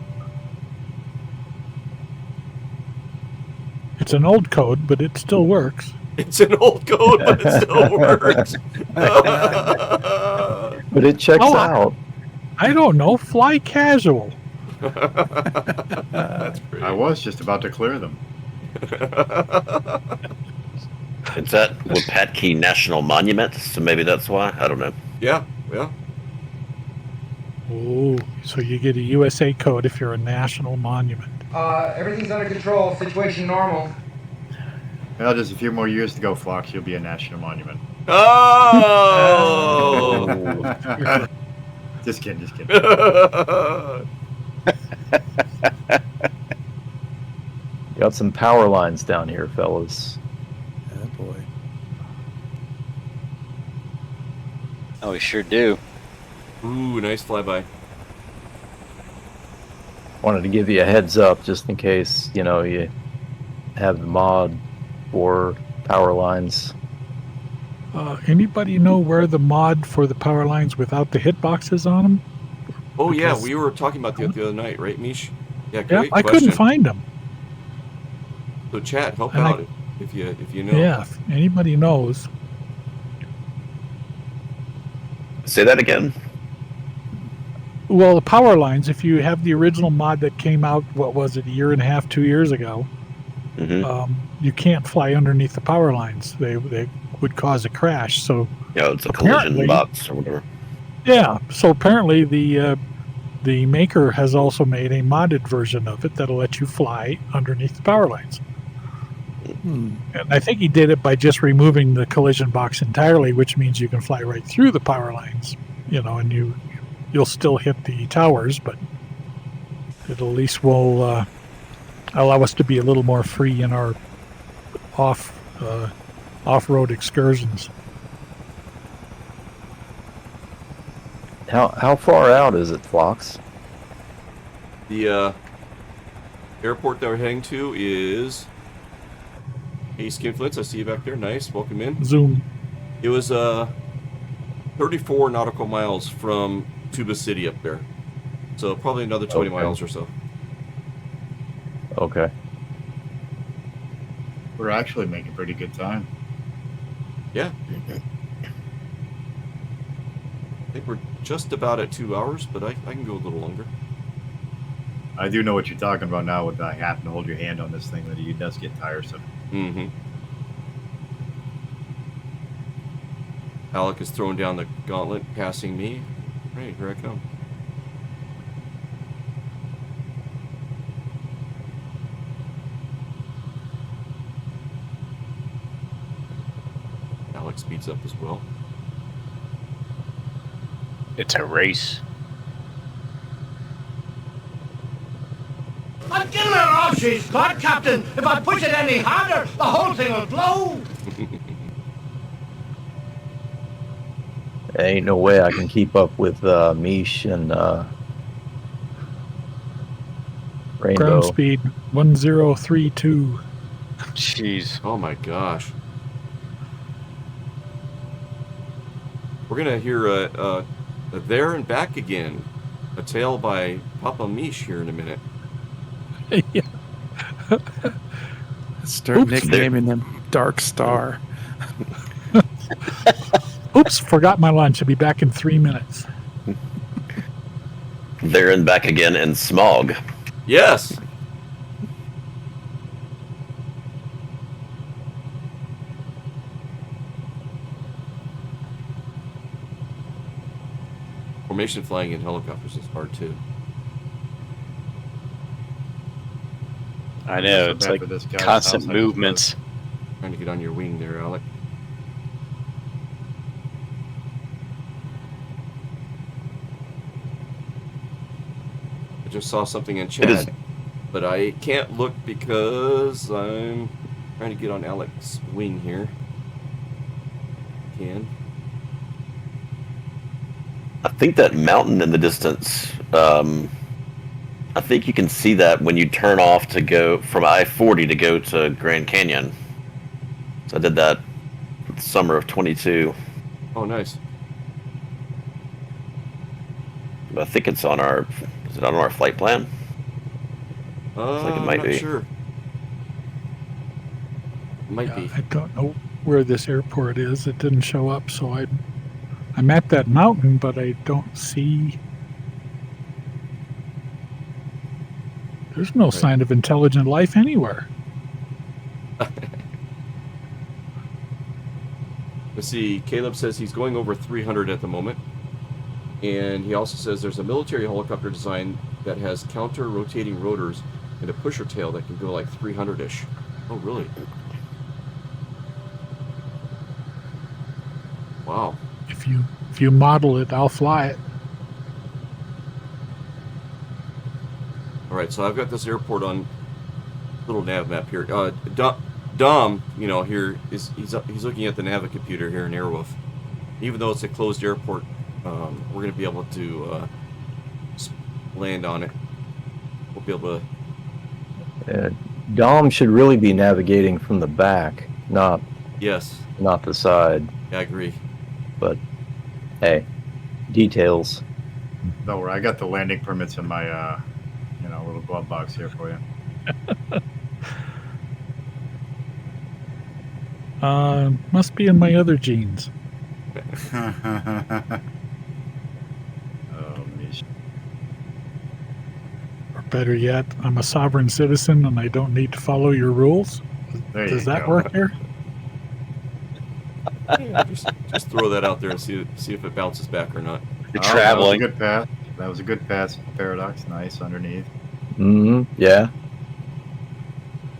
It's an old code, but it still works. It's an old code, but it still works. But it checks out. I don't know. Fly casual. That's great. I was just about to clear them. Is that Wapatki National Monument? So maybe that's why. I don't know. Yeah. Oh, so you get a USA code if you're a national monument. Everything's under control. Situation normal. Well, just a few more years to go, Flox. You'll be a national monument. Oh! Just kidding. Got some power lines down here, fellas. Oh boy. Oh, we sure do. Ooh, nice flyby. Wanted to give you a heads up just in case, you have the mod for power lines. Anybody know where the mod for the power lines without the hitboxes on them? Oh yeah, we were talking about that the other night, right, Mish? Yeah, Yeah, great I question. couldn't find them. So chat, help And out if you know. Yeah, if anybody knows. Say that again. Well, the power lines, if you have the original mod that came out, what was it, a year and a half, 2 years ago, you can't fly underneath the power lines. They would cause a crash. So Yeah, it's a collision box or whatever. yeah, so apparently the maker has also made a modded version of it that'll let you fly underneath the power lines. And I think he did it by just removing the collision box entirely, which means you can fly right through the power lines, and you'll still hit the towers, but it at least will allow us to be a little more free in our off-road excursions. How far out is it, Flox? The airport that we're heading to is Skinflint's. I see you back there. Nice, welcome in. Zoom. It was 34 nautical miles from Tuba City up there, so probably another 20 miles or so. Okay. We're actually making pretty good time. Yeah. I think we're just about at 2 hours, but I can go a little longer. I do know what you're talking about now with having to hold your hand on this thing, that it does get tiresome. Mm-hmm. Alec is throwing down the gauntlet, passing me. Right, here I come. Alec speeds up as well. It's a race. I'm giving it all she's got, Captain. If I push it any harder, the whole thing will blow. There ain't no way I can keep up with Mish and Rainbow. Ground speed 1032. Jeez. Oh my gosh. We're gonna hear a There and Back Again, a tale by Papa Mish here in a minute. Yeah. Start nicknaming him Dark Star. Oops, forgot my lunch. I'll be back in 3 minutes. There and Back Again in Smog. Yes. Formation flying in helicopters is hard too. I know, So it's bad like for this guy's constant house, I movements. Trying to get on your wing there, Alec. just saw something in is- chat, but I can't look because I'm trying to get on Alex's wing here. I think that mountain in the distance. I think you can see that when you turn off to go from I-40 to go to Grand Canyon. So I did that the summer of 22. Oh, nice. But I think it's on our. Is it on our flight plan? Like it I'm might not be. sure. Might be. I don't know where this airport is. It didn't show up, so I'm at that mountain, but I don't see. There's no sign of intelligent life anywhere. Let's see. Caleb says he's going over 300 at the moment. And he also says there's a military helicopter design that has counter-rotating rotors and a pusher tail that can go like 300-ish. Oh, really? Wow. If you model it, I'll fly it. All right, so I've got this airport on little nav map here. Dom, you know, here he's looking at the Navi computer here in AirWolf. Even though it's a closed airport, we're going to be able to land on it. We'll be able to. Dom should really be navigating from the back, not the side. Yeah, I agree. But hey, details. Don't worry, I got the landing permits in my little glove box here for you. Must be in my other jeans. Or better yet, I'm a sovereign citizen and I don't need to follow your rules. Does that work here? Yeah, just throw that out there and see if it bounces back or not. You're traveling. That was a good pass. That was a good pass. Paradox, nice underneath. Yeah.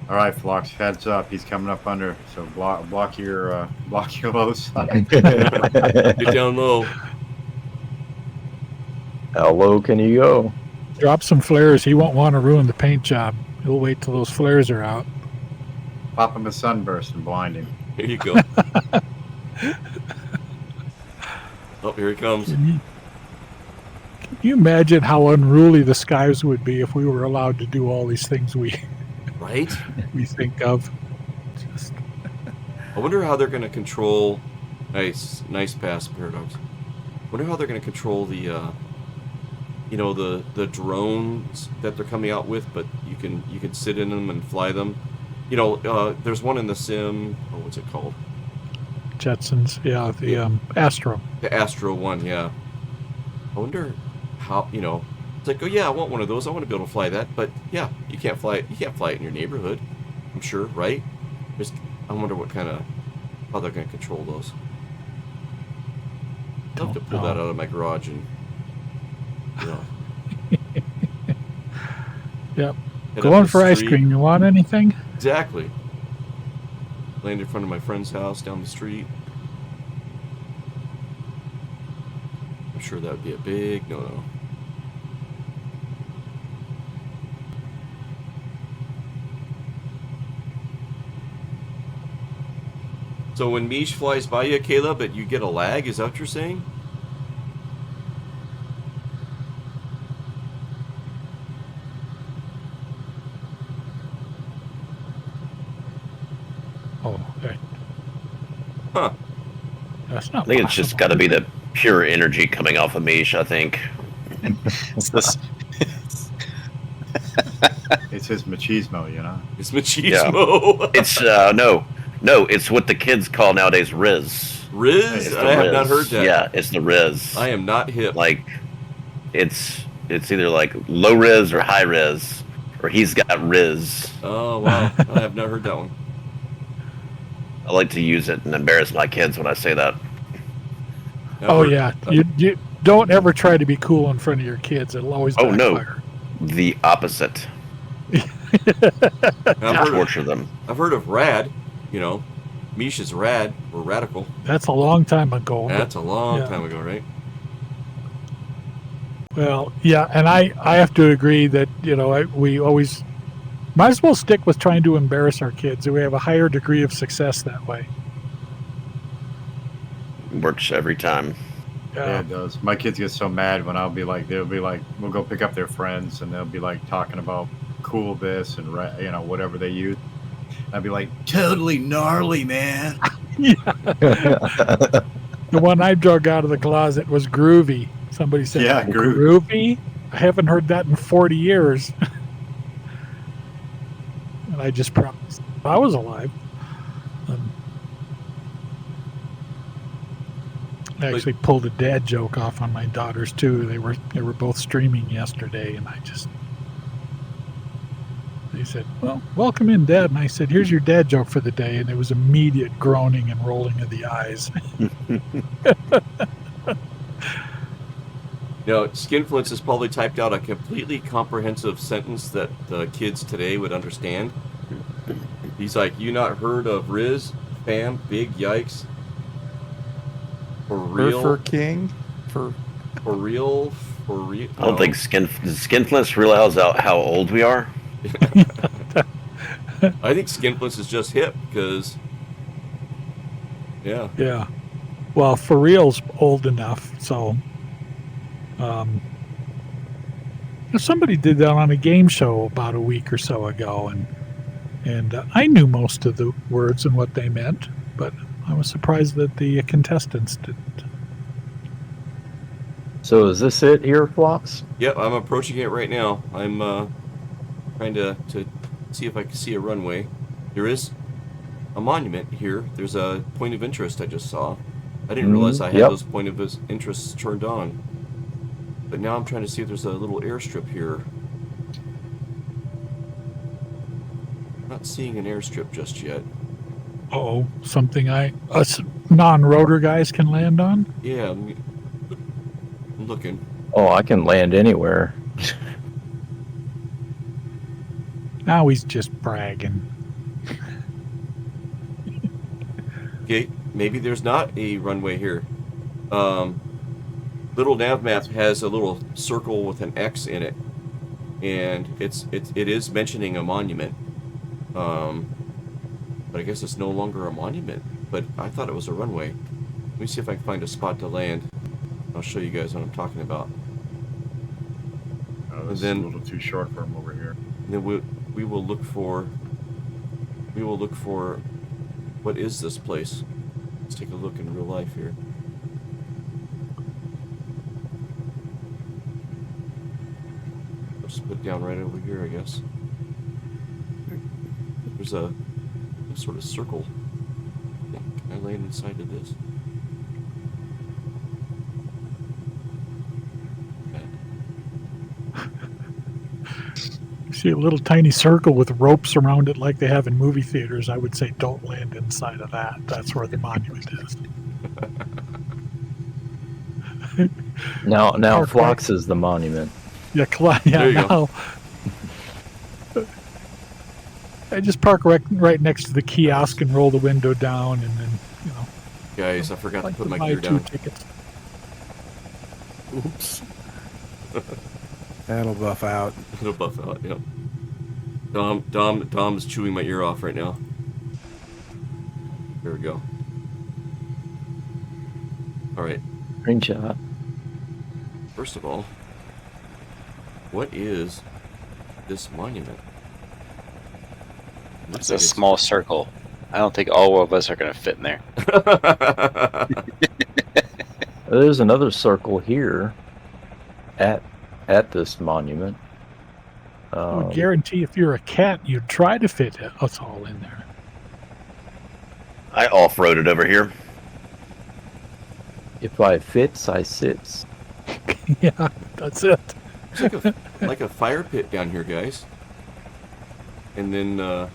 All right, Phlox, heads up. He's coming up under. So block your low side. Get down low. How low can you go? Drop some flares. He won't want to ruin the paint job. He'll wait till those flares are out. Pop him a sunburst and blind him. Here you go. Oh, here he comes. Can you imagine how unruly the skies would be if we were allowed to do all these things we think of? Just I wonder how they're going to control. Nice pass, Paradox. Wonder how they're going to control the, the drones that they're coming out with, but you can sit in them and fly them. You know, there's one in the sim. Oh, what's it called? Jetsons, yeah, the Astro. The Astro one, yeah. I wonder how, it's like, oh yeah, I want one of those. I want to be able to fly that, but yeah, you can't fly it. You can't fly it in your neighborhood. I'm sure, right? I wonder how they're going to control those. I'll have to pull that out of my garage and, Yep. Going for ice cream. You want anything? Exactly. Land in front of my friend's house down the street. I'm sure that would be a big no-no. So when Mish flies by you, Caleb, but you get a lag, is that what you're saying? Oh, okay. Huh. That's not I think it's just got to be the pure energy coming off of Mish, I think. It's his machismo, you know? It's machismo. Yeah. It's, no, it's what the kids call nowadays Riz. Riz? I have not heard that. Yeah, it's the Riz. I am not hip. Like, it's either like low Riz or high Riz, or he's got Riz. Oh, wow. I have not heard that one. I like to use it and embarrass my kids when I say that. Oh yeah, you don't ever try to be cool in front of your kids. It'll always backfire. The opposite. Torture them. I've heard of rad. Mish is rad or radical. That's a long time ago. That's a long time ago, right? Well, yeah, and I have to agree that, we always might as well stick with trying to embarrass our kids. We have a higher degree of success that way. Works every time. Yeah, it does. My kids get so mad when they'll be like, we'll go pick up their friends, and they'll be like talking about cool this and whatever they use. I'd be like, totally gnarly, man. Yeah. The one I drug out of the closet was groovy. Somebody said, Yeah, groovy? I haven't heard that in 40 years. And I just promised I was alive. I actually pulled a dad joke off on my daughters too. They were both streaming yesterday, and they said, "Well, welcome in, Dad." And I said, "Here's your dad joke for the day," and it was immediate groaning and rolling of the eyes. Skinflint's has probably typed out a completely comprehensive sentence that the kids today would understand. He's like, "You not heard of Riz? Fam, big yikes. For real? For King? For real? I don't think Skinflint's realize how old we are. I think Skinflint's is just hip because, yeah. Yeah. Well, for real's old enough, so somebody did that on a game show about a week or so ago, and I knew most of the words and what they meant, but I was surprised that the contestants didn't. So is this it here, Flox? Yep, I'm approaching it right now. I'm trying to see if I can see a runway. There is a monument here. There's a point of interest I just saw. I didn't realize I had those point of interests turned on. But now I'm trying to see if there's a little airstrip here. I'm not seeing an airstrip just yet. Oh, something us non-rotor guys can land on? Yeah, I'm looking. Oh, I can land anywhere. Now he's just bragging. Okay, maybe there's not a runway here. Little nav map has a little circle with an X in it, and it is mentioning a monument. But I guess it's no longer a monument. But I thought it was a runway. Let me see if I can find a spot to land. I'll show you guys what I'm talking about. Oh, this is a little too short for him over here. And then we will look for what is this place? Let's take a look in real life here. Let's put it down right over here, I guess. There's some sort of circle. Can I land inside of this? See a little tiny circle with ropes around it like they have in movie theaters. I would say don't land inside of that. That's where the monument is. Now Flox is the monument. Yeah, now. I just park right next to the kiosk and roll the window down, and then, Guys, I forgot to put my buy gear 2 down. tickets. Oops. That'll buff out. It'll buff out, yeah. Dom's chewing my ear off right now. Here we go. Alright. Screenshot. First of all, what is this monument? It's a small circle. I don't think all of us are going to fit in there. There's another circle here at this monument. I would guarantee if you're a cat, you'd try to fit us all in there. I off-roaded over here. If I fits, I sits. Yeah, that's it. It's like a fire pit down here, guys. And then a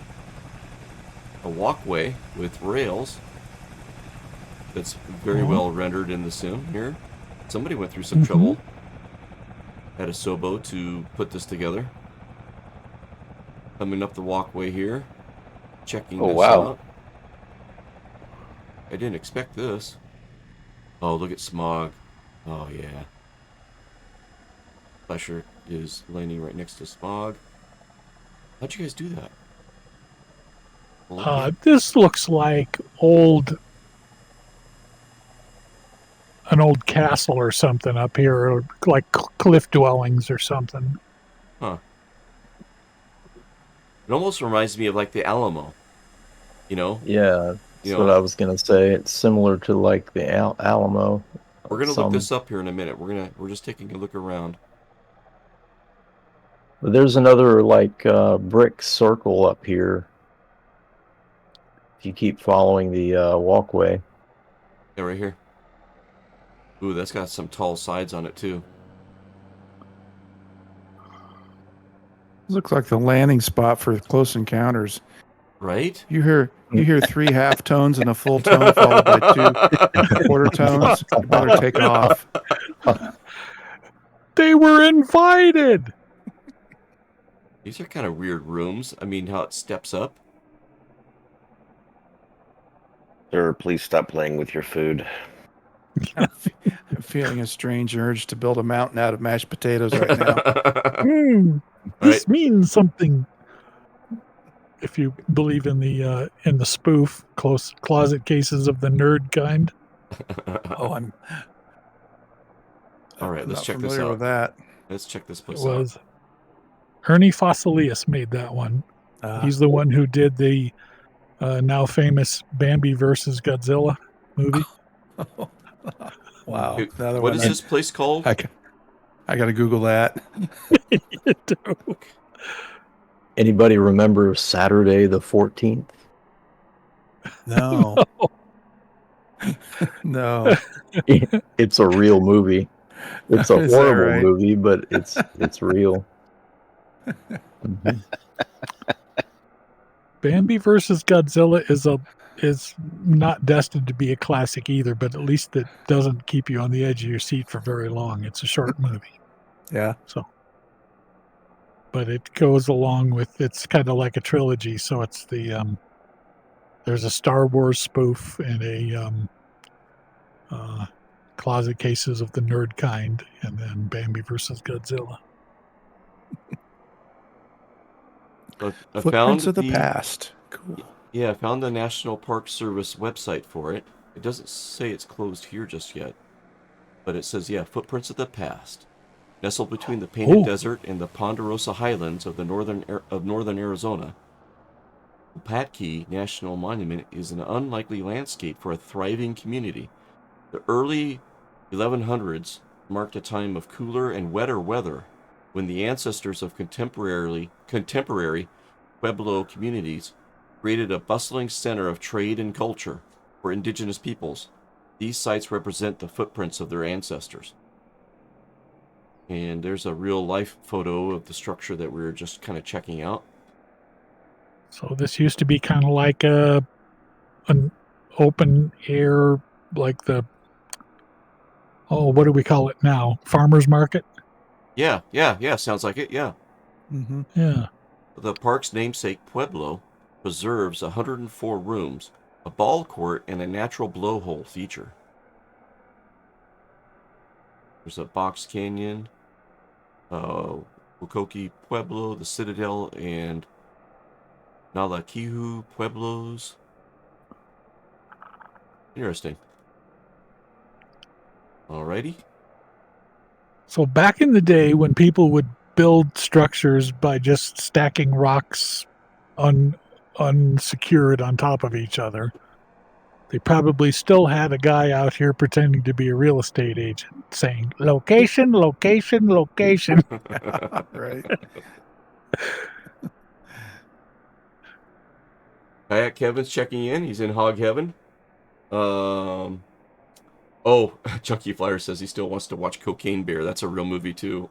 walkway with rails that's very well rendered in the sim here. Somebody went through some trouble at Asobo to put this together. Coming up the walkway here, checking this out. I didn't expect this. Oh, look at smog. Oh, yeah. Flasher is landing right next to Smog. How'd you guys do that? Well, This looks like an old castle or something up here, or like cliff dwellings or something. huh. It almost reminds me of like the Alamo. You know? Yeah, You that's know, what I was gonna say. It's similar to like the Alamo. we're gonna look this up here in a minute. We're just taking a look around. There's another like brick circle up here. If you keep following the walkway. Yeah, right here. Ooh, that's got some tall sides on it too. Looks like the landing spot for Close Encounters. Right? You hear 3 half tones and a full tone followed by 2 quarter tones. You better take off. They were invited. These are kind of weird rooms. I mean, how it steps up. Sir, please stop playing with your food. I'm feeling a strange urge to build a mountain out of mashed potatoes right now. This means something. If you believe in the spoof, closet cases of the nerd kind. Oh, I'm All right, let's not check this familiar out. with that. Let's check this It place was out. Ernie Fossilius made that one. He's the one who did the now famous Bambi versus Godzilla movie. Wow. Hey, Another what one is I- this place called? I got to Google that. Anybody remember Saturday the 14th? No. No. It's a real movie. It's a Is that horrible right? movie, but it's real. Mhm. Bambi versus Godzilla is not destined to be a classic either, but at least it doesn't keep you on the edge of your seat for very long. It's a short movie. Yeah. But it goes along with, it's kind of like a trilogy. So it's there's a Star Wars spoof and a closet cases of the nerd kind, and then Bambi versus Godzilla. I Footprints found of the past. Cool. Yeah, I found the National Park Service website for it. It doesn't say it's closed here just yet, but it says, yeah, Footprints of the Past. Nestled between the Painted Desert and the Ponderosa Highlands of northern Arizona, the Patki National Monument is an unlikely landscape for a thriving community. The early 1100s marked a time of cooler and wetter weather when the ancestors of contemporary Pueblo communities created a bustling center of trade and culture for indigenous peoples. These sites represent the footprints of their ancestors. And there's a real life photo of the structure that we were just kind of checking out. So this used to be kind of like an open air, like what do we call it now? Farmer's market? Yeah, sounds like it, yeah. Mm-hmm. Yeah. The park's namesake Pueblo preserves 104 rooms, a ball court, and a natural blowhole feature. There's a box canyon, Wukoki Pueblo, the Citadel, and Nalakihu Pueblos. Interesting. Alrighty. So back in the day when people would build structures by just stacking rocks unsecured on top of each other, they probably still had a guy out here pretending to be a real estate agent saying, location, location, location. Right. Kayak Kevin's checking in. He's in Hog Heaven. Chunky Flyer says he still wants to watch Cocaine Bear. That's a real movie, too.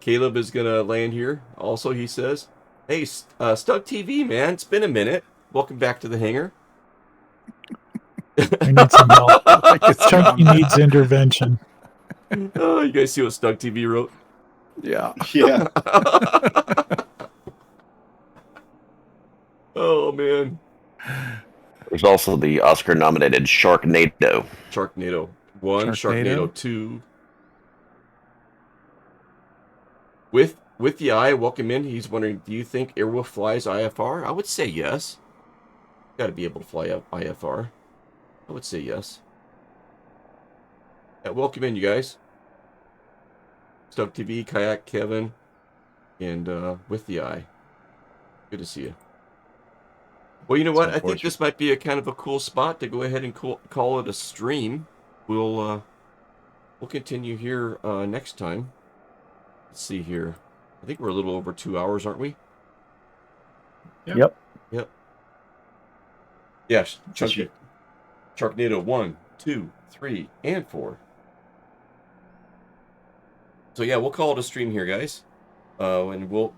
Caleb is going to land here. Also, he says, hey, Stug TV, man. It's been a minute. Welcome back to the hangar. I need some help. Chunky needs intervention. Oh, you guys see what Stug TV wrote? Yeah. Yeah. Oh, man. There's also the Oscar-nominated Sharknado. Sharknado. 1, Sharknado 2. With the eye, welcome in. He's wondering, do you think Airwolf flies IFR? I would say yes. Got to be able to fly IFR. I would say yes. Yeah, welcome in, you guys. Stug TV, Kayak, Kevin, and with the eye. Good to see you. Well, you know what? I think this might be a kind of a cool spot to go ahead and call it a stream. We'll continue here next time. Let's see here. I think we're a little over 2 hours, aren't we? Yep. Yes, Chunky. Sharknado 1, 2, 3, and 4. So yeah, we'll call it a stream here, guys. And we'll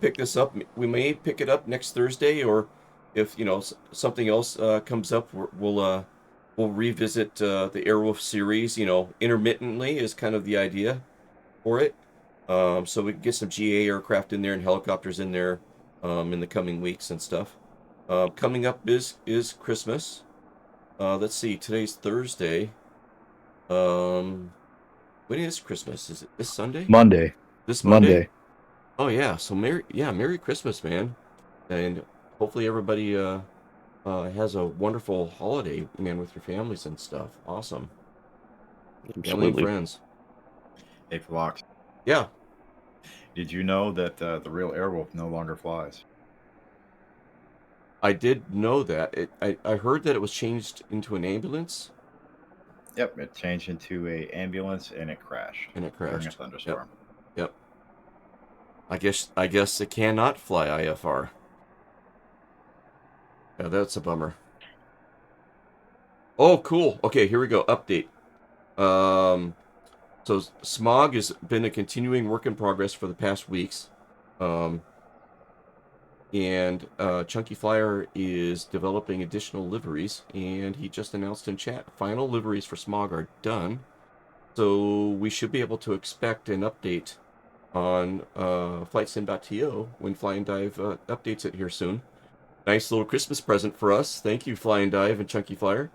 pick this up. We may pick it up next Thursday, or if something else comes up, we'll revisit the Airwolf series. Intermittently is kind of the idea for it. So we can get some GA aircraft in there and helicopters in there in the coming weeks and stuff. Coming up is Christmas. Let's see, today's Thursday. When is Christmas? Is it this Sunday? Monday. This Monday? Oh yeah, so Merry Christmas, man. And hopefully everybody has a wonderful holiday, man, with your families and stuff. Awesome. Family and friends. Hey, Flox. Yeah. Did you know that the real Airwolf no longer flies? I did know that. I heard that it was changed into an ambulance. Yep, it changed into a ambulance and it crashed. During a thunderstorm. Yep. I guess it cannot fly IFR. Yeah, that's a bummer. Oh, cool. Okay, here we go. Update. So smog has been a continuing work in progress for the past weeks. And Chunky Flyer is developing additional liveries, and he just announced in chat, final liveries for smog are done. So we should be able to expect an update on FlightSim.to when Fly and Dive updates it here soon. Nice little Christmas present for us. Thank you, Fly and Dive and Chunky Flyer.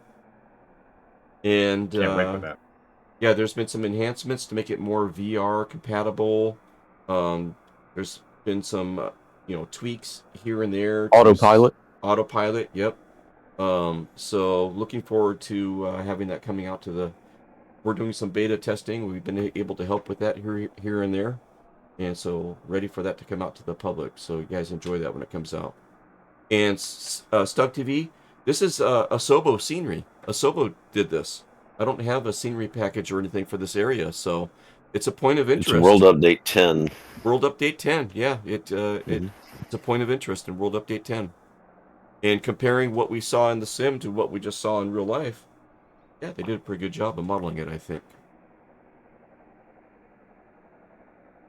And Can't wait for that. Yeah, there's been some enhancements to make it more VR compatible. There's been some tweaks here and there. Autopilot, yep. So looking forward to having that coming out to we're doing some beta testing. We've been able to help with that here and there. And so ready for that to come out to the public. So you guys enjoy that when it comes out. And Stug TV, this is Asobo scenery. Asobo did this. I don't have a scenery package or anything for this area, so it's a point of interest. It's World Update 10. World Update 10, yeah. It's a point of interest in World Update 10. And comparing what we saw in the sim to what we just saw in real life, yeah, they did a pretty good job of modeling it, I think.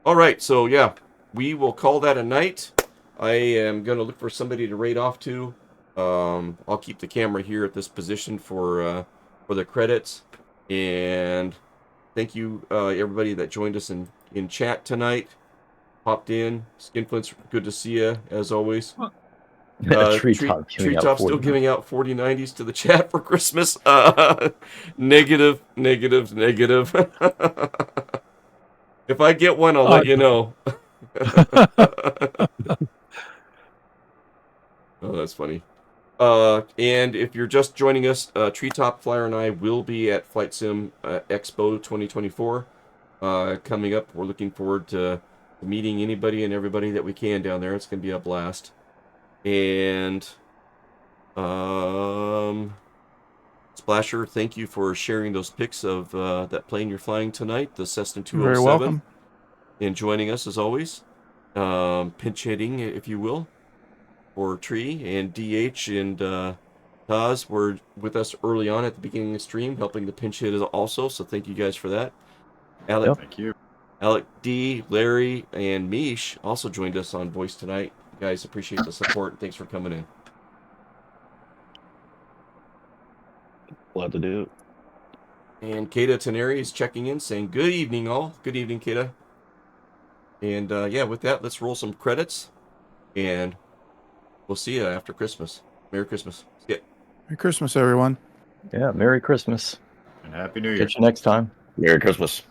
All right, so yeah, we will call that a night. I am going to look for somebody to raid off to. I'll keep the camera here at this position for the credits. And thank you, everybody that joined us in chat tonight. Popped in. Skinflint's good to see you, as always. Treetop still giving out 4090s to the chat for Christmas. Negative. If I get one, I'll let you know. Oh, that's funny. And if you're just joining us, Treetop Flyer and I will be at Flight Sim Expo 2024 coming up. We're looking forward to meeting anybody and everybody that we can down there. It's going to be a blast. And Splasher, thank you for sharing those pics of that plane you're flying tonight, the Cessna 207. Very welcome. And joining us as always. Pinch hitting, if you will. For Tree and DH and Taz were with us early on at the beginning of the stream, helping to pinch hit also. So thank you guys for that. Alec, Thank you. Alec D, Larry, and Mish also joined us on voice tonight. You guys, appreciate the support. Thanks for coming in. Glad to do it. And Kata Teneri is checking in, saying good evening, all. Good evening, Kata. And yeah, with that, let's roll some credits, and we'll see you after Christmas. Merry Christmas. See ya. Merry Christmas, everyone. Yeah, Merry Christmas. Happy New Year. Catch you next time. Merry Christmas.